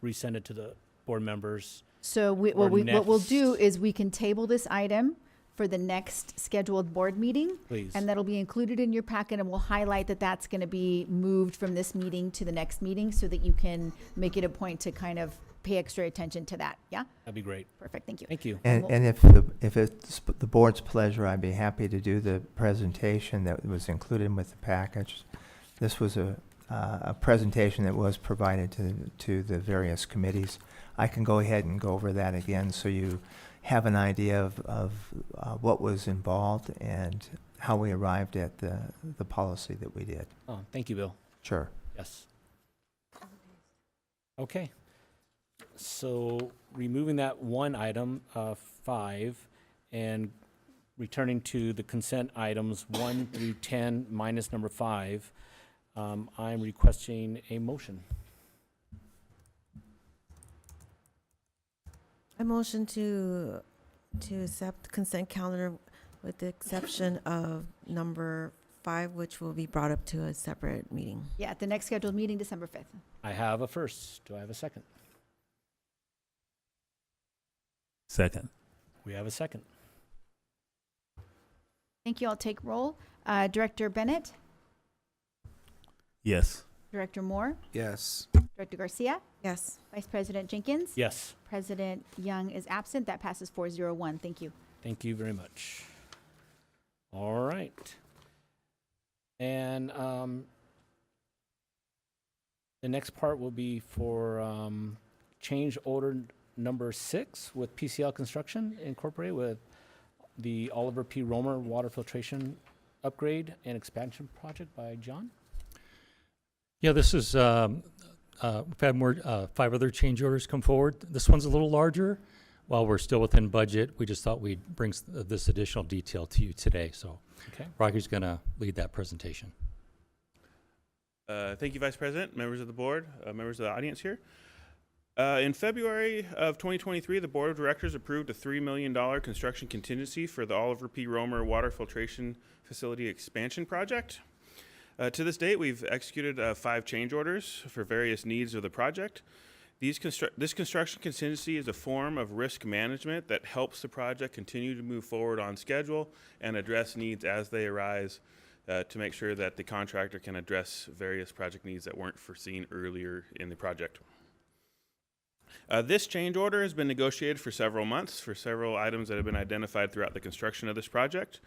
S1: Resend it to the board members.
S2: So what
S1: Or
S2: we'll do
S1: next.
S2: is we can table this item for the next scheduled board meeting.
S1: Please.
S2: And that'll be included in your packet, and we'll highlight that that's going to be moved from this meeting to the next meeting so that you can make it a point to kind of pay extra attention to that. Yeah?
S1: That'd be great.
S2: Perfect. Thank you.
S1: Thank you.
S11: And,
S2: Well-
S11: and if it's the board's pleasure, I'd be happy to do the presentation that was included with the package. This was a presentation that was provided to the various committees. I can go ahead and go over that again so you have an idea of what was involved and how we arrived at the policy that we did.
S1: Oh, thank you, Bill.
S11: Sure.
S1: Yes. Okay. So removing that one item, 5, and returning to the consent items 1 through 10 minus number 5, I'm requesting a motion.
S10: I motion to accept consent calendar with the exception of number 5, which will be brought up to a separate meeting.
S2: Yeah, at the next scheduled meeting, December 5th.
S1: I have a first. Do I have a second?
S3: Second.
S1: We have a second.
S2: Thank you. I'll take roll. Director Bennett,
S3: Yes.
S2: Director Moore,
S4: Yes.
S2: Director Garcia,
S10: Yes.
S2: Vice President Jenkins.
S1: Yes.
S2: President Young is absent. That passes 401. Thank you.
S1: Thank you very much. All right. And the next part will be for change order number 6 with PCL Construction Incorporated with the Oliver P. Romer water filtration upgrade and expansion project by John.
S12: Yeah, this is, we've had more, 5 other change orders come forward. This one's a little larger. While we're still within budget, we just thought we'd bring this additional detail to you today. So
S1: Okay.
S12: Rocky's going to lead that presentation.
S13: Thank you, Vice President, members of the board, members of the audience here. In February of 2023, the Board of Directors approved a $3 million construction contingency for the Oliver P. Romer Water Filtration Facility Expansion Project. To this date, we've executed 5 change orders for various needs of the project. This construction contingency is a form of risk management that helps the project continue to move forward on schedule and address needs as they arise to make sure that the contractor can address various project needs that weren't foreseen earlier in the project. This change order has been negotiated for several months for several items that have been identified throughout the construction of this project.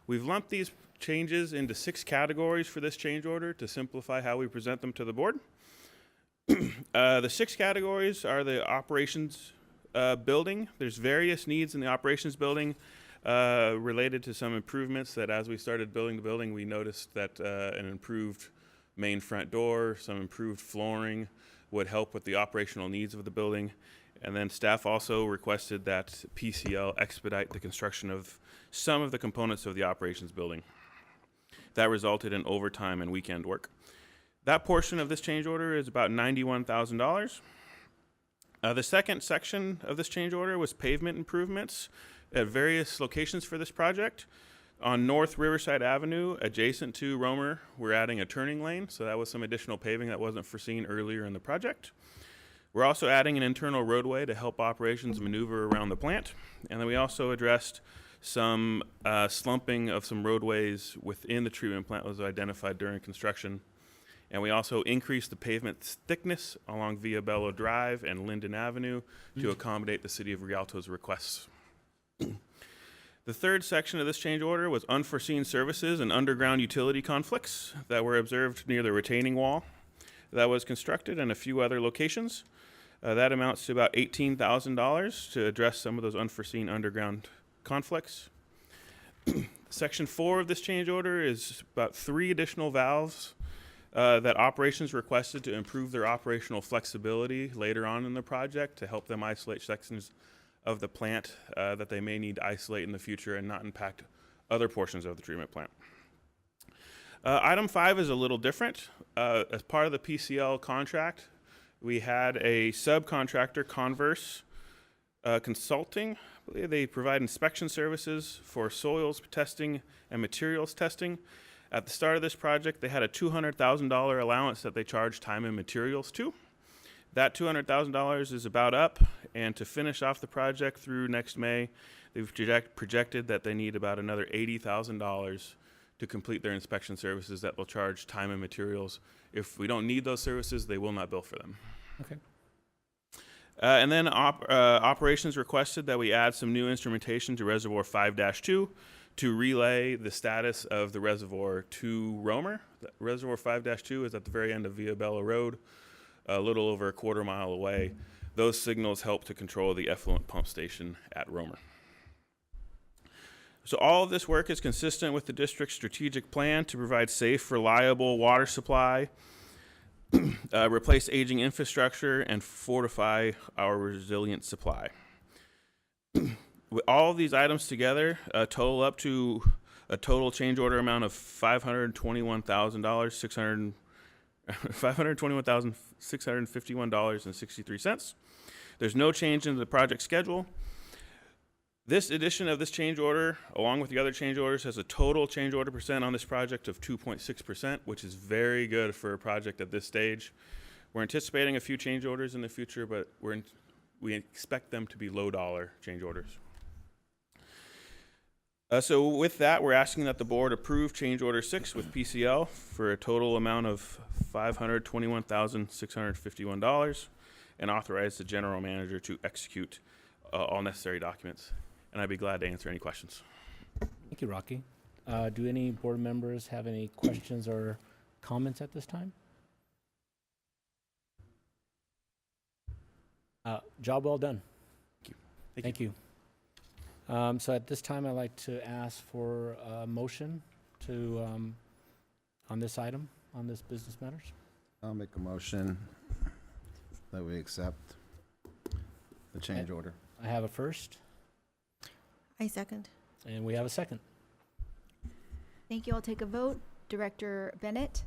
S13: We've lumped these changes into 6 categories for this change order to simplify how we present them to the board. The 6 categories are the operations building. There's various needs in the operations building related to some improvements that as we started building the building, we noticed that an improved main front door, some improved flooring would help with the operational needs of the building. And then staff also requested that PCL expedite the construction of some of the components of the operations building. That resulted in overtime and weekend work. That portion of this change order is about $91,000. The second section of this change order was pavement improvements at various locations for this project. On North Riverside Avenue, adjacent to Romer, we're adding a turning lane, so that was some additional paving that wasn't foreseen earlier in the project. We're also adding an internal roadway to help operations maneuver around the plant. And then we also addressed some slumping of some roadways within the treatment plant was identified during construction. And we also increased the pavement thickness along Via Bello Drive and Linden Avenue to accommodate the City of Rialto's requests. The third section of this change order was unforeseen services and underground utility conflicts that were observed near the retaining wall that was constructed in a few other locations. That amounts to about $18,000 to address some of those unforeseen underground conflicts. Section 4 of this change order is about 3 additional valves that operations requested to improve their operational flexibility later on in the project to help them isolate sections of the plant that they may need to isolate in the future and not impact other portions of the treatment plant. Item 5 is a little different. As part of the PCL contract, we had a subcontractor, Converse Consulting. I believe they provide inspection services for soils testing and materials testing. At the start of this project, they had a $200,000 allowance that they charged time and materials to. That $200,000 is about up, and to finish off the project through next May, they've projected that they need about another $80,000 to complete their inspection services that will charge time and materials. If we don't need those services, they will not bill for them.
S1: Okay.
S13: And then operations requested that we add some new instrumentation to Reservoir 5-2 to relay the status of the reservoir to Romer. Reservoir 5-2 is at the very end of Via Bello Road, a little over a quarter mile away. Those signals help to control the effluent pump station at Romer. So all of this work is consistent with the district's strategic plan to provide safe, reliable water supply, replace aging infrastructure, and fortify our resilient supply. With all of these items together, total up to a total change order amount of $521,651.63. There's no change in the project schedule. This edition of this change order, along with the other change orders, has a total change order percent on this project of 2.6%, which is very good for a project at this stage. We're anticipating a few change orders in the future, but we expect them to be low dollar change orders. So with that, we're asking that the board approve change order 6 with PCL for a total amount of $521,651 and authorize the general manager to execute all necessary documents. And I'd be glad to answer any questions.
S1: Thank you, Rocky. Do any board members have any questions or comments at this time? Job well done. Thank you. So at this time, I'd like to ask for a motion to, on this item, on this business matters.
S4: I'll make a motion that we accept the change order.
S1: I have a first,
S10: I second.
S1: and we have a second.
S2: Thank you. I'll take a vote. Director Bennett,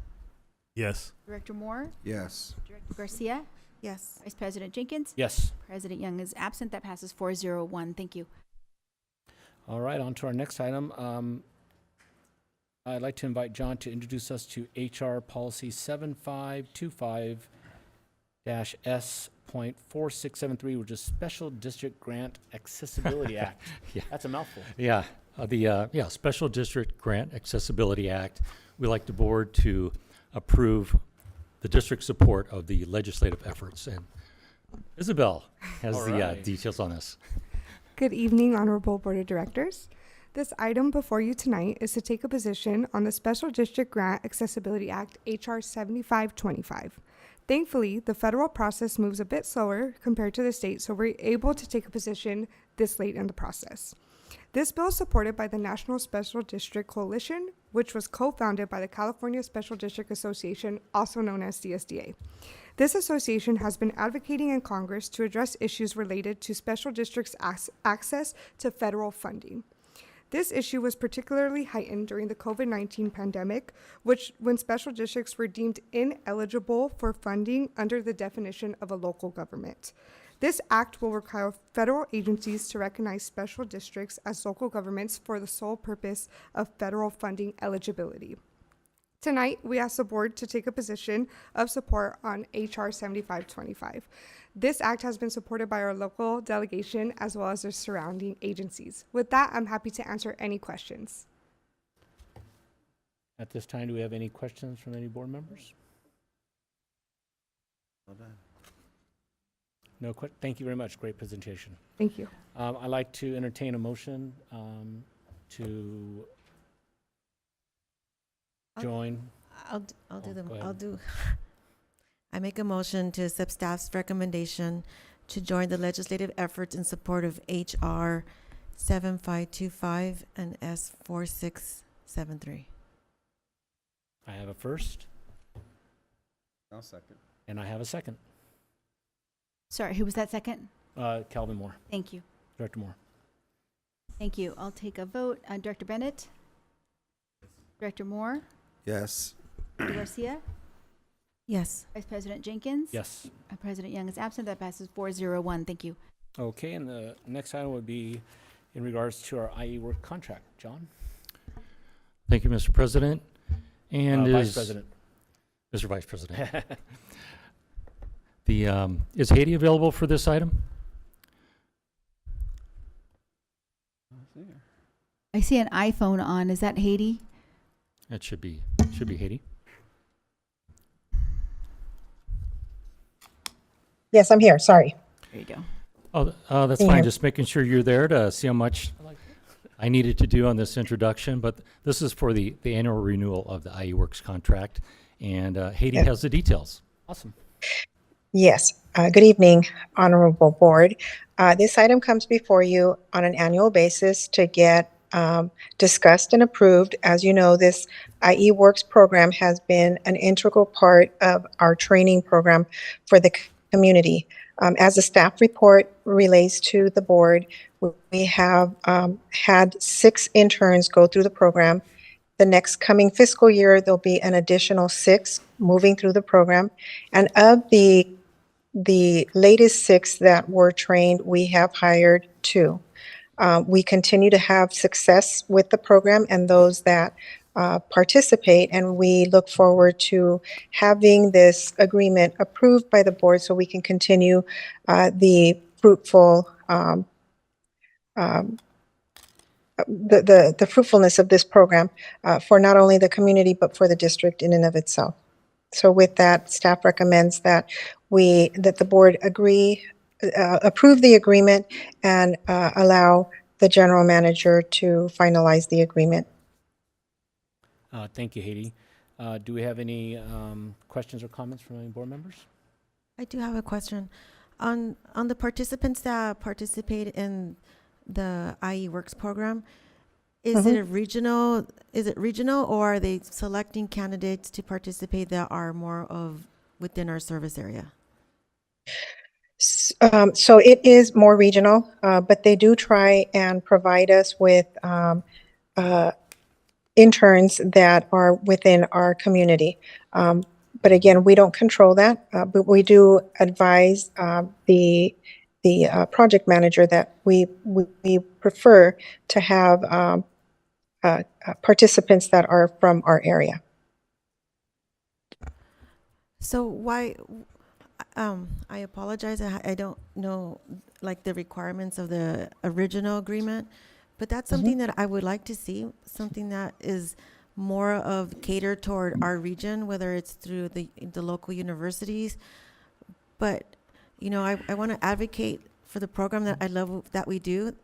S3: Yes.
S2: Director Moore,
S4: Yes.
S2: Director Garcia,
S10: Yes.
S2: Vice President Jenkins.
S1: Yes.
S2: President Young is absent. That passes 401. Thank you.
S1: All right, on to our nenext item. I'd like to invite John to introduce us to HR Policy 7525-S.4673, which is Special District Grant Accessibility Act.
S12: Yeah.
S1: That's a mouthful.
S12: Yeah, Special District Grant Accessibility Act. We'd like the board to approve the district's support of the legislative efforts. And Isabel has
S1: All
S12: the
S1: right.
S12: details on this.
S14: Good evening, Honorable Board of Directors. This item before you tonight is to take a position on the Special District Grant Accessibility Act, HR 7525. Thankfully, the federal process moves a bit slower compared to the state, so we're able to take a position this late in the process. This bill is supported by the National Special District Coalition, which was co-founded by the California Special District Association, also known as CSDA. This association has been advocating in Congress to address issues related to special districts' access to federal funding. This issue was particularly heightened during the COVID-19 pandemic, when special districts were deemed ineligible for funding under the definition of a local government. This act will require federal agencies to recognize special districts as local governments for the sole purpose of federal funding eligibility. Tonight, we ask the board to take a position of support on HR 7525. This act has been supported by our local delegation as well as the surrounding agencies. With that, I'm happy to answer any questions.
S1: At this time, do we have any questions from any board members?
S4: Well done.
S1: No thank you very much. Great presentation.
S14: Thank you.
S1: I'd like to entertain a motion to join.
S10: I'll do
S1: Oh,
S10: them.
S1: go
S10: I'll
S1: ahead.
S10: do. I make a motion to accept staff's recommendation to join the legislative efforts in support of HR 7525 and S4673.
S1: I have a first,
S4: I'll second.
S1: and I have a second.
S2: Sorry, who was that second?
S1: Calvin Moore,
S2: Thank you.
S1: Director Moore.
S2: Thank you. I'll take a vote. Director Bennett, Director Moore,
S4: Yes.
S2: Director Garcia,
S10: Yes.
S2: Vice President Jenkins.
S1: Yes.
S2: President Young is absent. That passes 401. Thank you.
S1: Okay, and the next item would be in regards to our IE work contract. John?
S12: Thank you, Mr. President. And
S1: Vice President.
S12: Mr. Vice President. Is Haiti available for this item?
S2: I see an iPhone on. Is that Haiti?
S12: It should be Haiti.
S15: Yes, I'm here. Sorry.
S2: There you go.
S12: Oh, that's
S15: Can you
S12: fine.
S15: hear-
S12: Just making sure you're there to see how much I needed to do on this introduction. But this is for the annual renewal of the IE Works contract. And Haiti
S15: Yes.
S12: has the details.
S1: Awesome.
S15: Yes. Good evening, Honorable Board. This item comes before you on an annual basis to get discussed and approved. As you know, this IE Works program has been an integral part of our training program for the community. As the staff report relates to the board, we have had 6 interns go through the program. The next coming fiscal year, there'll be an additional 6 moving through the program. And of the latest 6 that were trained, we have hired 2. We continue to have success with the program and those that participate, and we look forward to having this agreement approved by the board so we can continue the fruitful the fruitfulness of this program for not only the community, but for the district in and of itself. So with that, staff recommends that that the board approve the agreement and allow the general manager to finalize the agreement.
S1: Thank you, Haiti. Do we have any questions or comments from any board members?
S10: I do have a question. On the participants that participate in the IE Works program, is it regional or are they selecting candidates to participate that are more of within our service area?
S15: So it is more regional, but they do try and provide us with interns that are within our community. But again, we don't control that, but we do advise the project manager that we prefer to have participants that are from our area.
S10: So why, I apologize, I don't know like the requirements of the original agreement, but that's something that I would like to see, something that is more of catered toward our region, whether it's through the local universities. But, you know, I want to advocate for the program that I love that we do,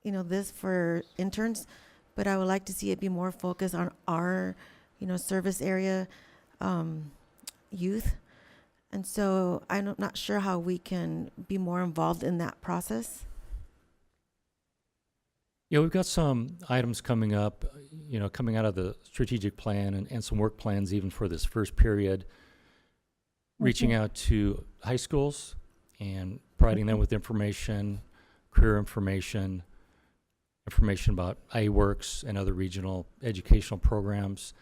S10: you know, this for interns, but I would like to see it be more focused on our, you know, service area youth. And so I'm not sure how we can be more involved in that process.
S12: Yeah, we've got some items coming up, you know, coming out of the strategic plan and some work plans even for this first period, reaching out to high schools and providing them with information, career information about iWorks and other regional educational programs.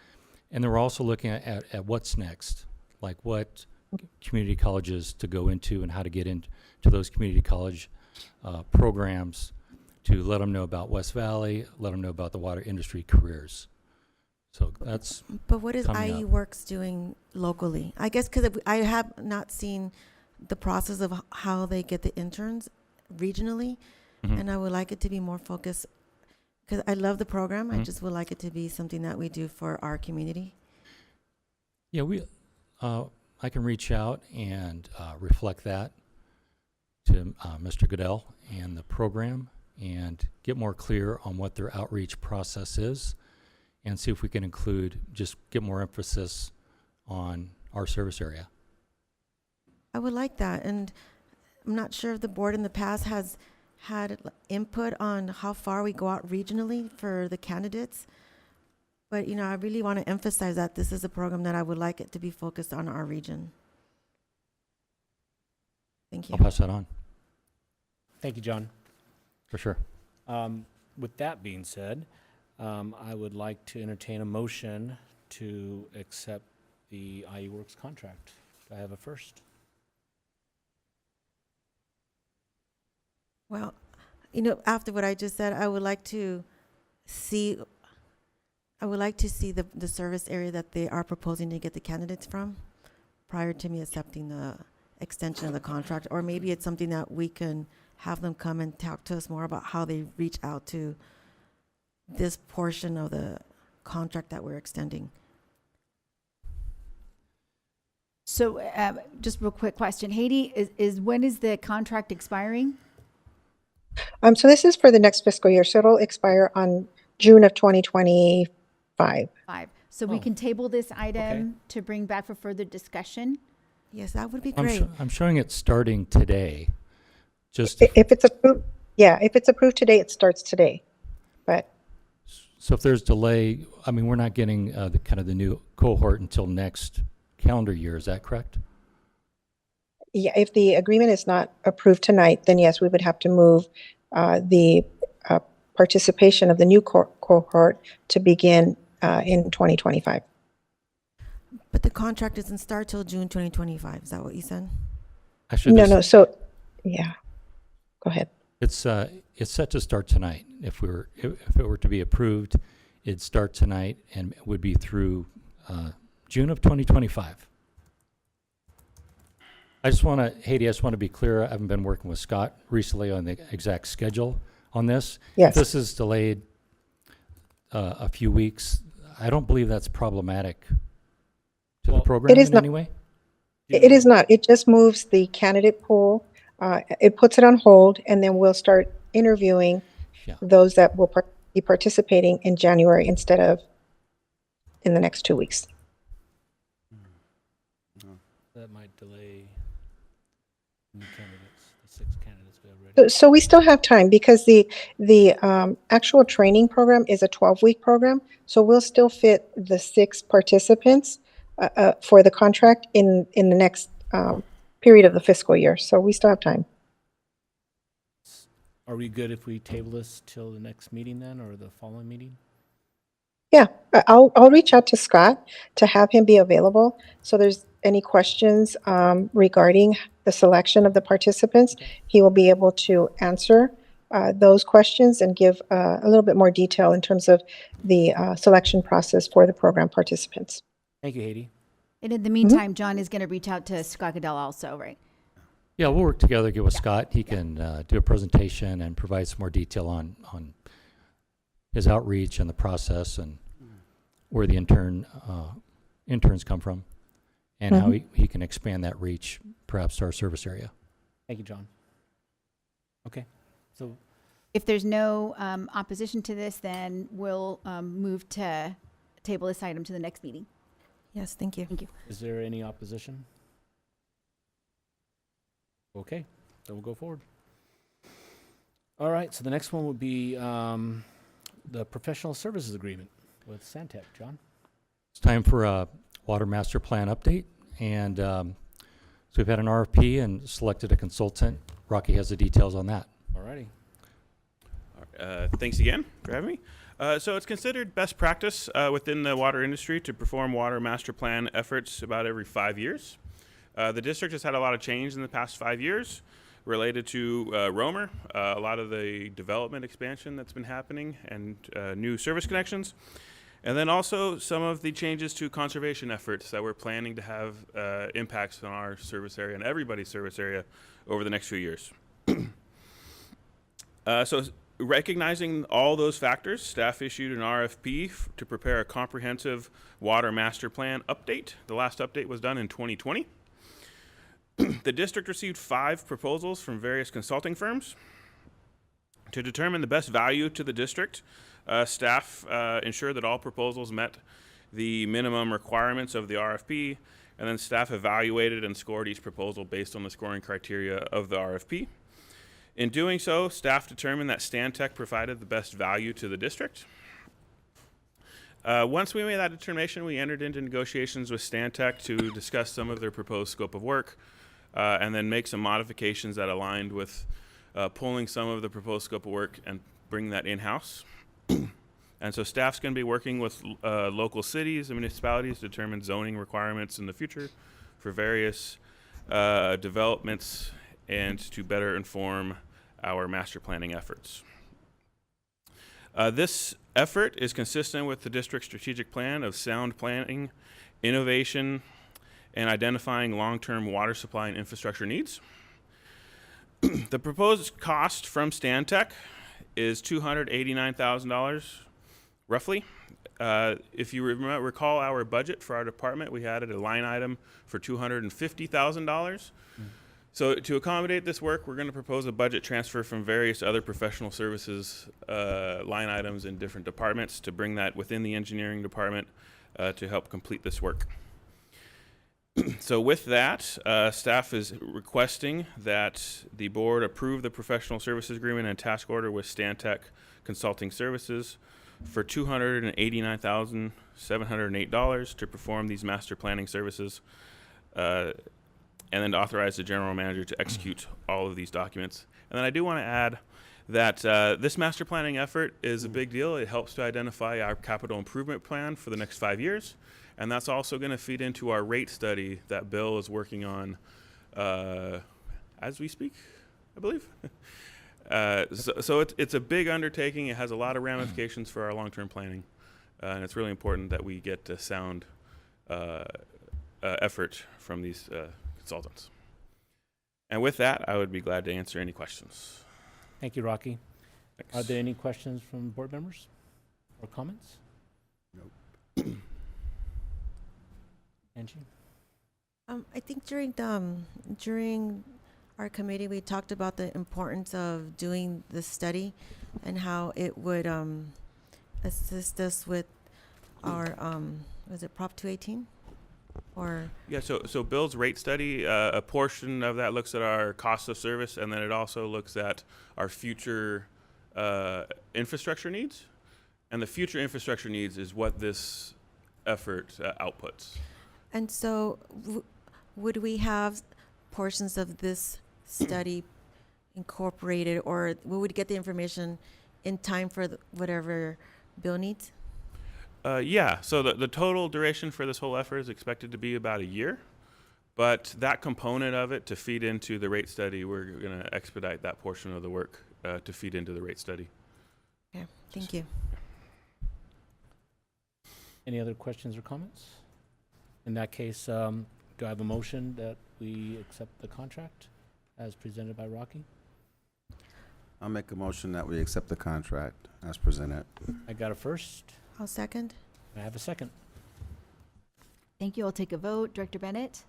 S12: And then we're also looking at what's next, like what community colleges to go into and how to get into those community college programs, to let them know about West Valley, let them know about the water industry careers. So that's.
S10: But what is IE Works doing locally? I guess because I have not seen the process of how they get the interns regionally, and I would like it to be more focused, because I love the program. I just would like it to be something that we do for our community.
S12: Yeah, I can reach out and reflect that to Mr. Goodell and the program, and get more clear on what their outreach process is, and see if we can get more emphasis on our service area.
S10: I would like that, and I'm not sure if the board in the past has had input on how far we go out regionally for the candidates, but you know, I really want to emphasize that this is a program that I would like it to be focused on our region. Thank you.
S12: I'll pass that on.
S1: Thank you, John.
S12: For sure.
S1: With that being said, I would like to entertain a motion to accept the IE Works contract. Do I have a first?
S10: Well, you know, after what I just said, I would like to see the service area that they are proposing to get the candidates from prior to me accepting the extension of the contract. Or maybe it's something that we can have them come and talk to us more about how they reach out to this portion of the contract that we're extending.
S2: So just real quick question. Haiti, is when is the contract expiring?
S15: So this is for the next fiscal year, so it'll expire on June of 2025.
S2: So we can table this item to bring back for further discussion?
S10: Yes, that would be great.
S12: I'm showing it starting today. Just
S15: if it's approved, if it's approved today, it starts today. But
S12: so if there's delay, I mean, we're not getting the new cohort until next calendar year. Is that correct?
S15: Yeah, if the agreement is not approved tonight, then yes, we would have to move the participation of the new cohort to begin in 2025.
S10: But the contract doesn't start till June 2025. Is that what you said?
S12: Actually,
S15: no. So, yeah, go ahead.
S12: It's set to start tonight. If it were to be approved, it'd start tonight and it would be through June of 2025. I just want to be clear. I haven't been working with Scott recently on the exact schedule on this.
S15: Yes.
S12: If this is delayed a few weeks. I don't believe that's problematic to the
S1: Well,
S12: program
S15: is
S12: in
S15: not.
S12: any way.
S15: It is not. It just moves the candidate pool. It puts it on hold, and then we'll start interviewing
S12: Yeah.
S15: those that will be participating in January instead of in the next 2 weeks.
S1: That might delay new candidates, the 6 candidates we have ready.
S15: So we still have time because the actual training program is a 12-week program. So we'll still fit the 6 participants for the contract in the next period of the fiscal year. So we still have time.
S1: Are we good if we table this till the next meeting then, or the following meeting?
S15: Yeah, I'll reach out to Scott to have him be available. So there's any questions regarding the selection of the participants, he will be able to answer those questions and give a little bit more detail in terms of the selection process for the program participants.
S1: Thank you, Haiti.
S2: And in the meantime, John is going to reach out to Scott Goodell also, right?
S12: Yeah, we'll work together, get with Scott. He can do a presentation and provide some more detail on his outreach and the process and where the interns come from and how he can expand that reach perhaps to our service area.
S1: Thank you, John. Okay, so
S2: If there's no opposition to this, then we'll move to table this item to the next meeting.
S10: Yes, thank you.
S2: Thank you.
S1: is there any opposition? Okay, so we'll go forward. All right, so the next one would be the professional services agreement with Santec. John?
S12: It's time for a water master plan update. And so we've had an RFP and selected a consultant. Rocky has the details on that.
S1: All righty.
S13: Thanks again for having me. So it's considered best practice within the water industry to perform water master plan efforts about every 5 years. The district has had a lot of change in the past 5 years related to Romer, a lot of the development expansion that's been happening and new service connections. And then also some of the changes to conservation efforts that we're planning to have impacts on our service area and everybody's service area over the next few years. So recognizing all those factors, staff issued an RFP to prepare a comprehensive water master plan update. The last update was done in 2020. The district received 5 proposals from various consulting firms. To determine the best value to the district, staff ensured that all proposals met the minimum requirements of the RFP, and then staff evaluated and scored each proposal based on the scoring criteria of the RFP. In doing so, staff determined that Stantec provided the best value to the district. Once we made that determination, we entered into negotiations with Stantec to discuss some of their proposed scope of work, and then make some modifications that aligned with pulling some of the proposed scope of work and bringing that in-house. And so staff's going to be working with local cities and municipalities to determine zoning requirements in the future for various developments and to better inform our master planning efforts. This effort is consistent with the district's strategic plan of sound planning, innovation, and identifying long-term water supply and infrastructure needs. The proposed cost from Stantec is $289,000, roughly. If you recall our budget for our department, we had a line item for $250,000. So to accommodate this work, we're going to propose a budget transfer from various other professional services line items in different departments to bring that within the engineering department to help complete this work. So with that, staff is requesting that the board approve the professional services agreement and task order with Stantec Consulting Services for $289,708 to perform these master planning services, and then to authorize the general manager to execute all of these documents. And then I do want to add that this master planning effort is a big deal. It helps to identify our capital improvement plan for the next 5 years. And that's also going to feed into our rate study that Bill is working on as we speak, I believe. So it's a big undertaking. It has a lot of ramifications for our long-term planning. And it's really important that we get a sound effort from these consultants. And with that, I would be glad to answer any questions.
S1: Thank you, Rocky.
S13: Thanks.
S1: Are there any questions from board members? or comments?
S4: Nope.
S1: Angie?
S10: I think during our committee, we talked about the importance of doing the study and how it would assist us with our was it Prop 218 or
S13: Yeah, so Bill's rate study, a portion of that looks at our cost of service, and then it also looks at our future infrastructure needs. And the future infrastructure needs is what this effort outputs.
S10: and so would we have portions of this study incorporated, or we would get the information in time for whatever Bill needs?
S13: Yeah, so the total duration for this whole effort is expected to be about a year, but that component of it to feed into the rate study, we're going to expedite that portion of the work to feed into the rate study.
S10: Okay, thank you.
S1: Any other questions or comments? In that case, do I have a motion that we accept the contract as presented by Rocky?
S4: I'll make a motion that we accept the contract as presented.
S1: I got a first.
S10: I'll second.
S1: I have a second.
S2: Thank you. I'll take a vote. Director Bennett?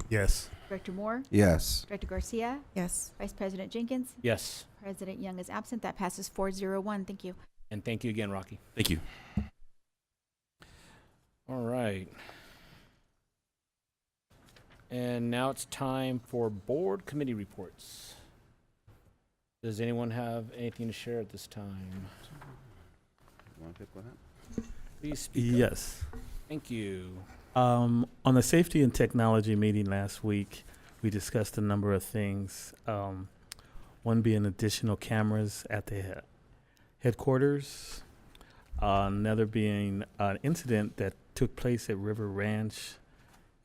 S3: Yes.
S2: Director Moore?
S4: Yes.
S2: Director Garcia?
S10: Yes.
S2: Vice President Jenkins?
S1: Yes.
S2: President Young is absent. That passes 401. Thank you.
S1: And thank you again, Rocky.
S13: Thank you.
S1: All right. And now it's time for board committee reports. Does anyone have anything to share at this time?
S4: Want to pick one up?
S1: Please speak up.
S3: Yes.
S1: Thank you.
S3: On the safety and technology meeting last week, we discussed a number of things. One being additional cameras at the headquarters. Another being an incident that took place at River Ranch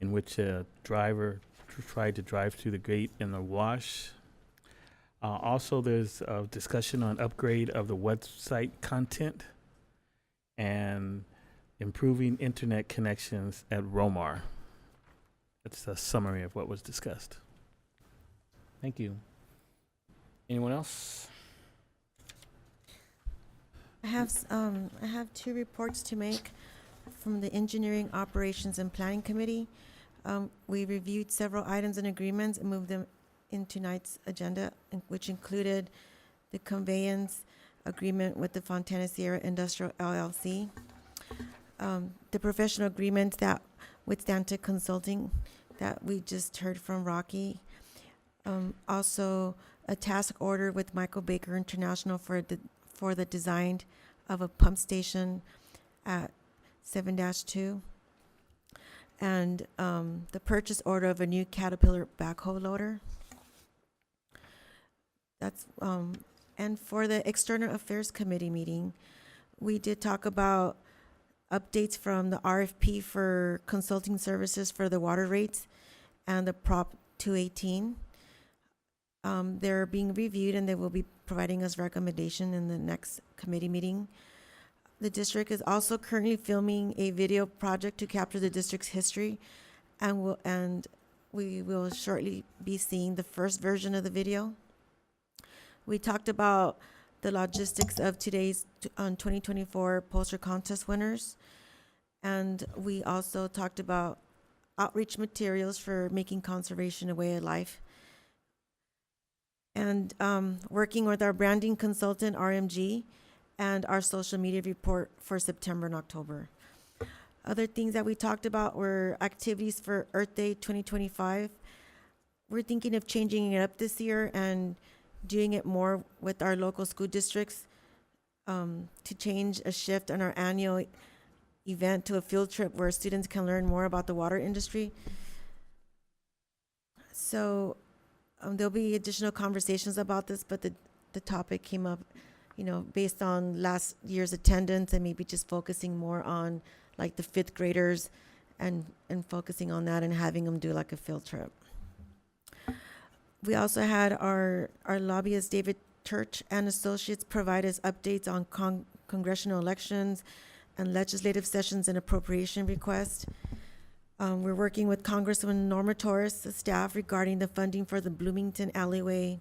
S3: in which a driver tried to drive through the gate in the wash. Also, there's a discussion on upgrade of the website content and improving internet connections at Romar. That's a summary of what was discussed.
S1: Thank you. Anyone else?
S10: I have two reports to make from the Engineering Operations and Planning Committee. We reviewed several items and agreements and moved them into tonight's agenda, which included the conveyance agreement with the Fontana Sierra Industrial LLC, the professional agreement that with Stantec Consulting that we just heard from Rocky. Also, a task order with Michael Baker International for the design of a pump station at 7-2, and the purchase order of a new Caterpillar backhoe loader. That's and for the External Affairs Committee meeting, we did talk about updates from the RFP for consulting services for the water rates and the Prop 218. They're being reviewed and they will be providing us recommendation in the next committee meeting. The district is also currently filming a video project to capture the district's history, and we will shortly be seeing the first version of the video. We talked about the logistics of today's 2024 poster contest winners, and we also talked about outreach materials for making conservation a way of life, and working with our branding consultant, RMG, and our social media report for September and October. Other things that we talked about were activities for Earth Day 2025. We're thinking of changing it up this year and doing it more with our local school districts, to change a shift on our annual event to a field trip where students can learn more about the water industry. So there'll be additional conversations about this, but the topic came up, based on last year's attendance and maybe just focusing more on like the fifth graders and focusing on that and having them do like a field trip. We also had our lobbyist, David Church and Associates, provide us updates on congressional elections and legislative sessions and appropriation requests. We're working with Congresswoman Norma Torres, the staff, regarding the funding for the Bloomington Alleyway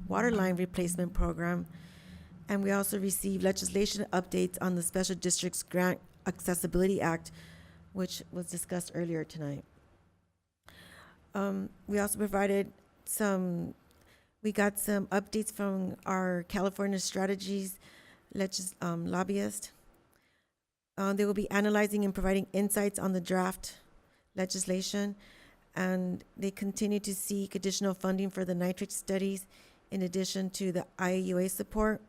S10: water line replacement program. And we also received legislation updates on the Special Districts Grant Accessibility Act, which was discussed earlier tonight. We also provided we got some updates from our California Strategies lobbyist. They will be analyzing and providing insights on the draft legislation, and they continue to seek additional funding for the nitrate studies in addition to the IAUA support.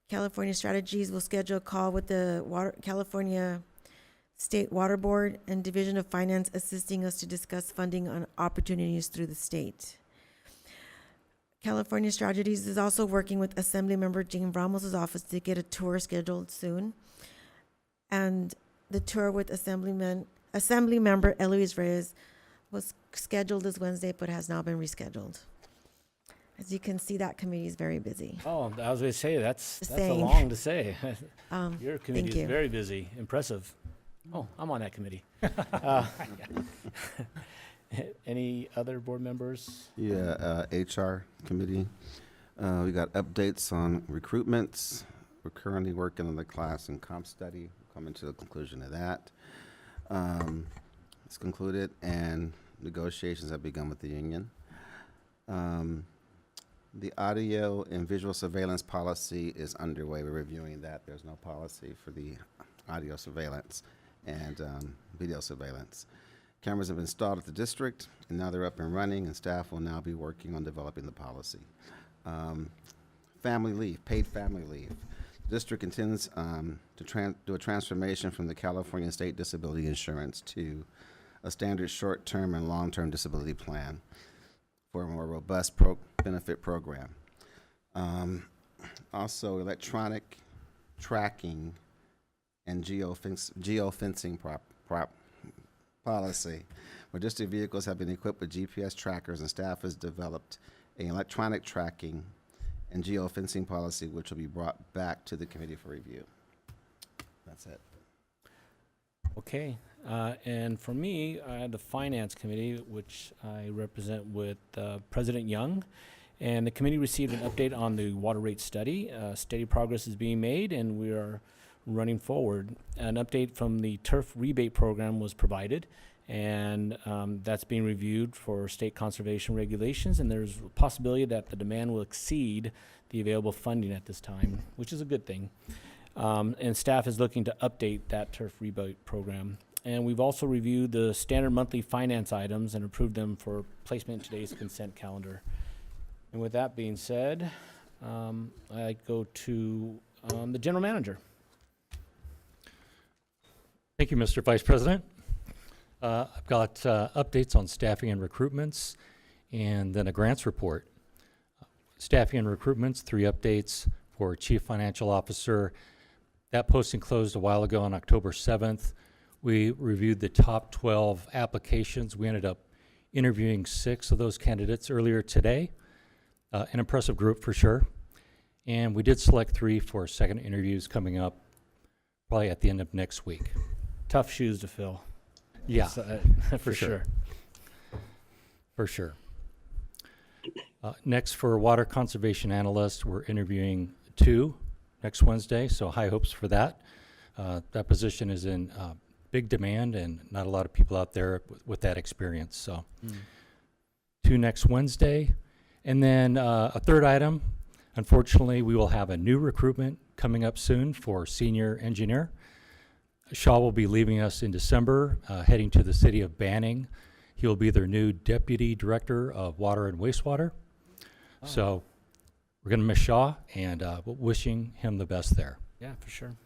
S10: California Strategies will schedule a call with the California State Water Board and Division of Finance, assisting us to discuss funding on opportunities through the state. California Strategies is also working with Assemblymember Jane Ramos' office to get a tour scheduled soon. And the tour with Assemblymember Eloise Reyes was scheduled this Wednesday, but has now been rescheduled. As you can see, that committee is very busy.
S1: Oh, I was going to say, that's a
S10: saying.
S1: long to say. Your committee
S10: Thank
S1: is
S10: you.
S1: very busy. Impressive. Oh, I'm on that committee. Any other board members?
S4: Yeah, HR committee. We got updates on recruitments. We're currently working on the class and comp study. Coming to the conclusion of that. It's concluded, and negotiations have begun with the union. The audio and visual surveillance policy is underway. We're reviewing that. There's no policy for the audio surveillance and video surveillance. Cameras have been installed at the district, and now they're up and running, and staff will now be working on developing the policy. Family leave, paid family leave. The district intends to do a transformation from the California State Disability Insurance to a standard short-term and long-term disability plan for a more robust benefit program. Also, electronic tracking and geofencing policy, where district vehicles have been equipped with GPS trackers, and staff has developed an electronic tracking and geofencing policy, which will be brought back to the committee for review. That's it.
S1: Okay, and for me, I had the Finance Committee, which I represent with President Young, and the committee received an update on the water rate study. Steady progress is being made, and we are running forward. An update from the turf rebate program was provided, and that's being reviewed for state conservation regulations, and there's a possibility that the demand will exceed the available funding at this time, which is a good thing. And staff is looking to update that turf rebate program. And we've also reviewed the standard monthly finance items and approved them for placement in today's consent calendar. And with that being said, I go to the general manager.
S12: Thank you, Mr. Vice President. I've got updates on staffing and recruitments, and then a grants report. Staffing and recruitments, 3 updates for Chief Financial Officer. That posting closed a while ago on October 7th. We reviewed the top 12 applications. We ended up interviewing 6 of those candidates earlier today. An impressive group for sure. And we did select 3 for second interviews coming up probably at the end of next week.
S1: Tough shoes to fill.
S12: Yeah,
S1: for sure.
S12: For sure. Next, for water conservation analyst, we're interviewing 2 next Wednesday, so high hopes for that. That position is in big demand, and not a lot of people out there with that experience. So 2 next Wednesday. And then a third item, unfortunately, we will have a new recruitment coming up soon for senior engineer. Shaw will be leaving us in December, heading to the city of Banning. He will be their new Deputy Director of Water and Wastewater. Oh. So we're going to miss Shaw, and wishing him the best there.
S1: Yeah, for sure.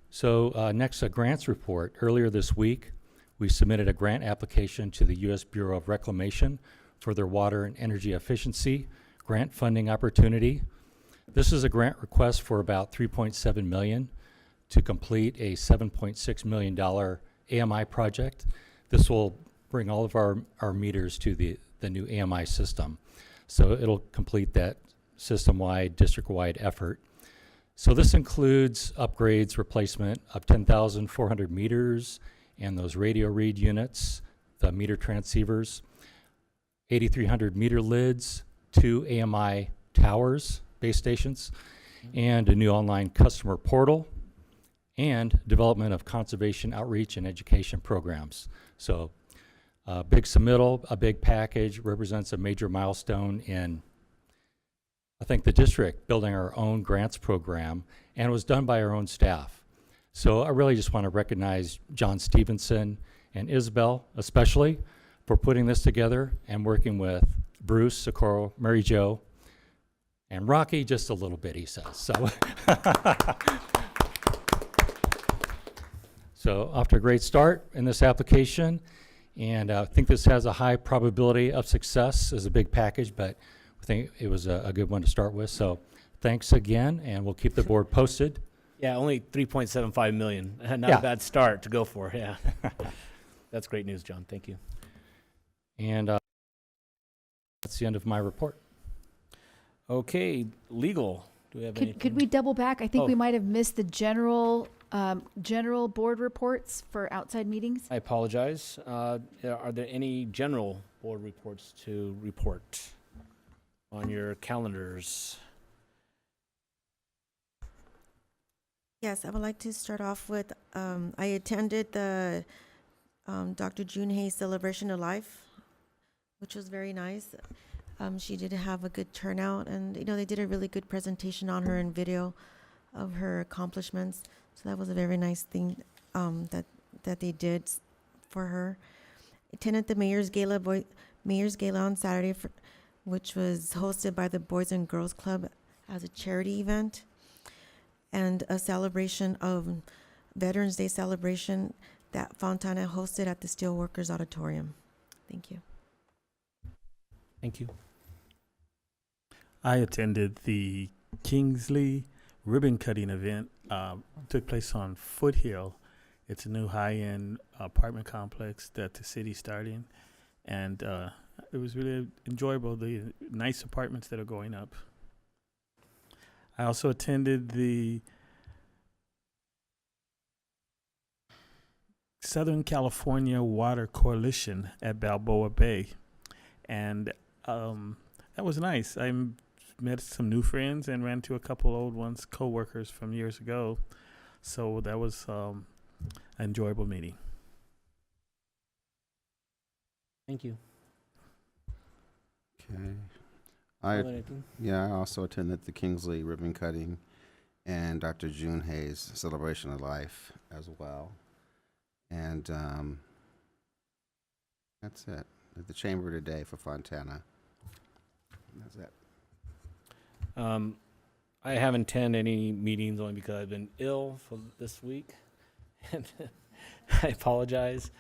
S12: So next, a grants report. Earlier this week, we submitted a grant application to the U.S. Bureau of Reclamation for their water and energy efficiency grant funding opportunity. This is a grant request for about $3.7 million to complete a $7.6 million AMI project. This will bring all of our meters to the new AMI system. So it'll complete that system-wide, district-wide effort. So this includes upgrades, replacement of 10,400 meters and those radio read units, the meter transceivers, 8,300 meter lids, 2 AMI towers, base stations, and a new online customer portal, and development of conservation outreach and education programs. So a big submittal, a big package, represents a major milestone in, I think, the district building our own grants program, and it was done by our own staff. So I really just want to recognize John Stevenson and Isabel especially for putting this together and working with Bruce, Socorro, Mary Jo, and Rocky just a little bit, he says. So, so off to a great start in this application, and I think this has a high probability of success as a big package, but I think it was a good one to start with. So thanks again, and we'll keep the board posted.
S1: Yeah, only 3.75 million. Not
S12: Yeah.
S1: a bad start to go for. Yeah, that's great news, John. Thank you.
S12: And that's the end of my report.
S1: Okay, legal. Do we have anything?
S2: Could we double back? I think
S1: Oh.
S2: we might have missed the general board reports for outside meetings.
S1: I apologize. Are there any general board reports to report on your calendars?
S10: Yes, I would like to start off with, I attended the Dr. June Hayes Celebration of Life, which was very nice. She did have a good turnout, and they did a really good presentation on her and video of her accomplishments. So that was a very nice thing that they did for her. Attended the Mayor's Gala on Saturday, which was hosted by the Boys and Girls Club as a charity event, and a celebration of Veterans Day celebration that Fontana hosted at the Steelworkers Auditorium. Thank you.
S1: Thank you.
S3: I attended the Kingsley ribbon cutting event. Took place on Foothill. It's a new high-end apartment complex that the city's starting, and it was really enjoyable. The nice apartments that are going up. I also attended the Southern California Water Coalition at Balboa Bay, and that was nice. I met some new friends and ran to a couple old ones, co-workers from years ago. So that was an enjoyable meeting.
S1: Thank you.
S4: Okay.
S1: Anything?
S4: I also attended the Kingsley ribbon cutting and Dr. June Hayes Celebration of Life as well. And that's it. At the chamber today for Fontana. That's it.
S1: I haven't attended any meetings only because I've been ill for this week. And I apologize.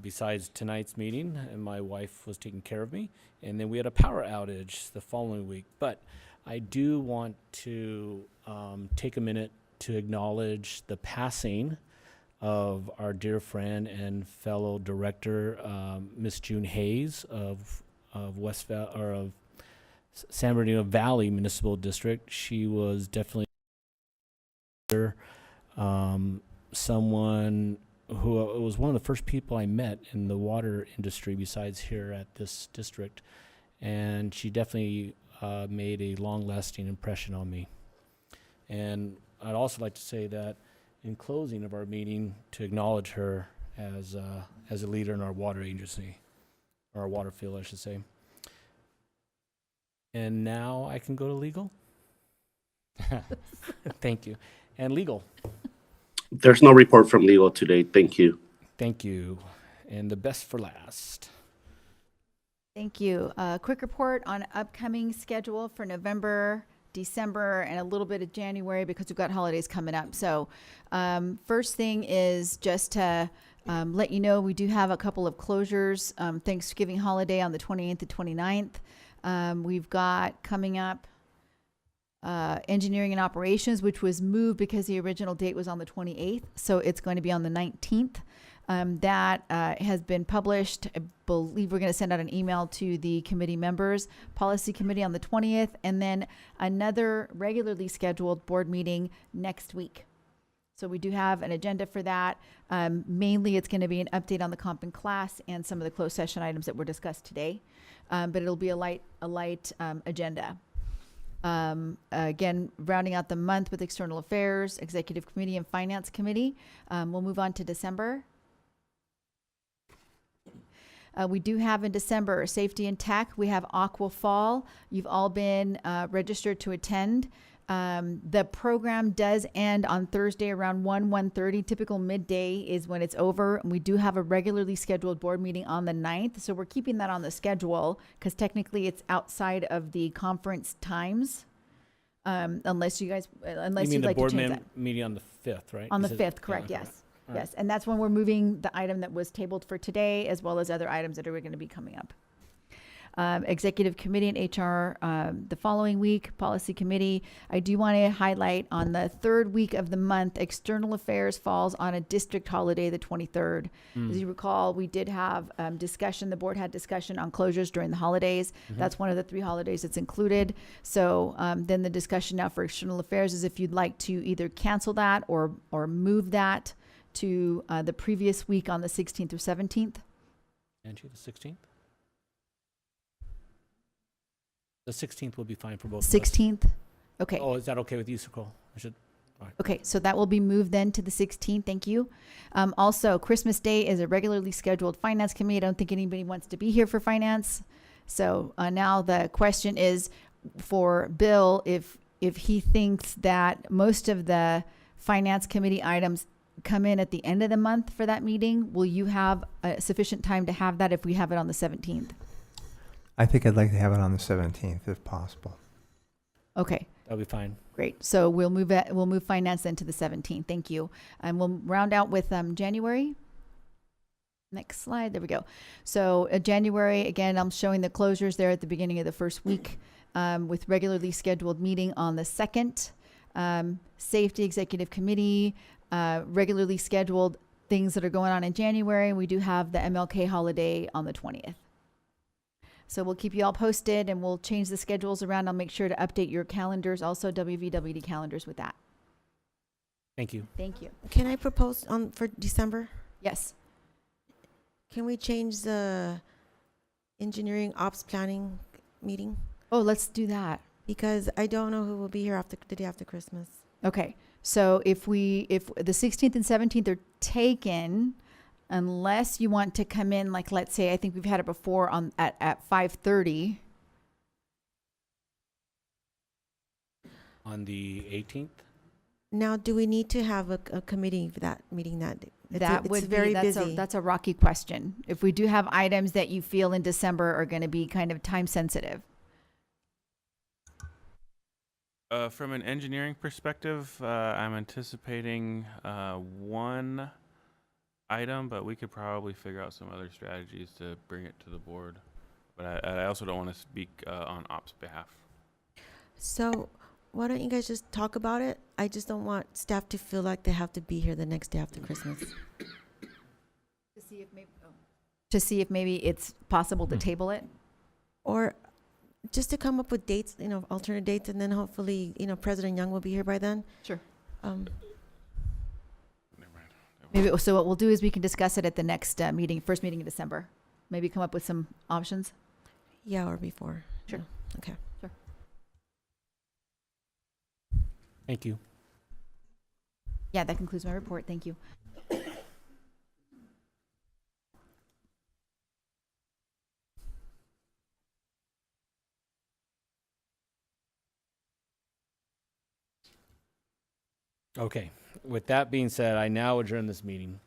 S1: Besides tonight's meeting, and my wife was taking care of me, and then we had a power outage the following week. But I do want to take a minute to acknowledge the passing of our dear friend and fellow director, Miss June Hayes of San Bernardino Valley Municipal District. She was definitely someone who was one of the first people I met in the water industry besides here at this district. And she definitely made a long-lasting impression on me. And I'd also like to say that in closing of our meeting, to acknowledge her as a leader in our water agency, or our water field, I should say. And now I can go to legal? Thank you. And legal?
S9: There's no report from legal today. Thank you.
S1: Thank you. And the best for last.
S2: Thank you. Quick report on upcoming schedule for November, December, and a little bit of January because we've got holidays coming up. So first thing is just to let you know we do have a couple of closures. Thanksgiving holiday on the 28th and 29th. We've got coming up engineering and operations, which was moved because the original date was on the 28th. So it's going to be on the 19th. That has been published. I believe we're going to send out an email to the committee members, policy committee on the 20th, and then another regularly scheduled board meeting next week. So we do have an agenda for that. Mainly it's going to be an update on the comp and class and some of the closed session items that were discussed today. But it'll be a light agenda. Again, rounding out the month with External Affairs, Executive Committee, and Finance Committee. We'll move on to December. We do have in December Safety and Tech. We have Aqua Fall. You've all been registered to attend. The program does end on Thursday around 1:30. Typical midday is when it's over. And we do have a regularly scheduled board meeting on the 9th. So we're keeping that on the schedule because technically it's outside of the conference times. Unless you guys, unless you'd like to change that.
S1: Meeting on the 5th, right?
S2: On
S1: You
S2: the
S1: said-
S2: 5th, correct,
S1: yeah,
S2: yes.
S1: all right.
S2: Yes, and that's when we're moving the item that was tabled for today, as well as other items that are going to be coming up. Executive Committee and HR the following week, Policy Committee. I do want to highlight on the third week of the month, External Affairs falls on a district holiday, the 23rd. As you recall, we did have discussion, the board had discussion on closures during the holidays. That's one of the 3 holidays that's included. So then the discussion now for External Affairs is if you'd like to either cancel that or move that to the previous week on the 16th or 17th.
S1: Angie, the 16th? The 16th will be fine for both of us.
S2: 16th? Okay.
S1: Oh, is that okay with you, Sokol?
S2: Okay, so that will be moved then to the 16th. Thank you. Also, Christmas Day is a regularly scheduled Finance Committee. I don't think anybody wants to be here for Finance. So now the question is for Bill, if he thinks that most of the Finance Committee items come in at the end of the month for that meeting, will you have sufficient time to have that if we have it on the 17th?
S11: I think I'd like to have it on the 17th if possible.
S2: Okay.
S1: That'll be fine.
S2: Great. So we'll move finance then to the 17th. Thank you. And we'll round out with January. Next slide. There we go. So January, again, I'm showing the closures there at the beginning of the first week with regularly scheduled meeting on the 2nd. Safety Executive Committee, regularly scheduled things that are going on in January. We do have the MLK holiday on the 20th. So we'll keep you all posted and we'll change the schedules around. I'll make sure to update your calendars, also WVWD calendars with that.
S1: Thank you.
S2: Thank you.
S10: Can I propose for December?
S2: Yes.
S10: Can we change the engineering ops planning meeting?
S2: Oh, let's do that.
S10: Because I don't know who will be here after the day after Christmas.
S2: Okay. So if the 16th and 17th are taken, unless you want to come in, like, let's say, I think we've had it before at 5:30.
S1: On the 18th?
S10: Now, do we need to have a committee for that meeting that day? It's very busy.
S2: That's a rocky question. If we do have items that you feel in December are going to be kind of time sensitive.
S13: From an engineering perspective, I'm anticipating one item, but we could probably figure out some other strategies to bring it to the board. But I also don't want to speak on ops behalf.
S10: So why don't you guys just talk about it? I just don't want staff to feel like they have to be here the next day after Christmas.
S2: To see if maybe it's possible to table it?
S10: Or just to come up with dates, alternate dates, and then hopefully, President Young will be here by then.
S2: Sure.
S10: Maybe
S2: so what we'll do is we can discuss it at the next meeting, first meeting in December. Maybe come up with some options.
S10: Yeah, or before.
S2: Sure.
S10: Yeah. Okay.
S2: Sure.
S1: Thank you.
S2: Yeah, that concludes my report. Thank you.
S1: Okay. With that being said, I now adjourn this meeting.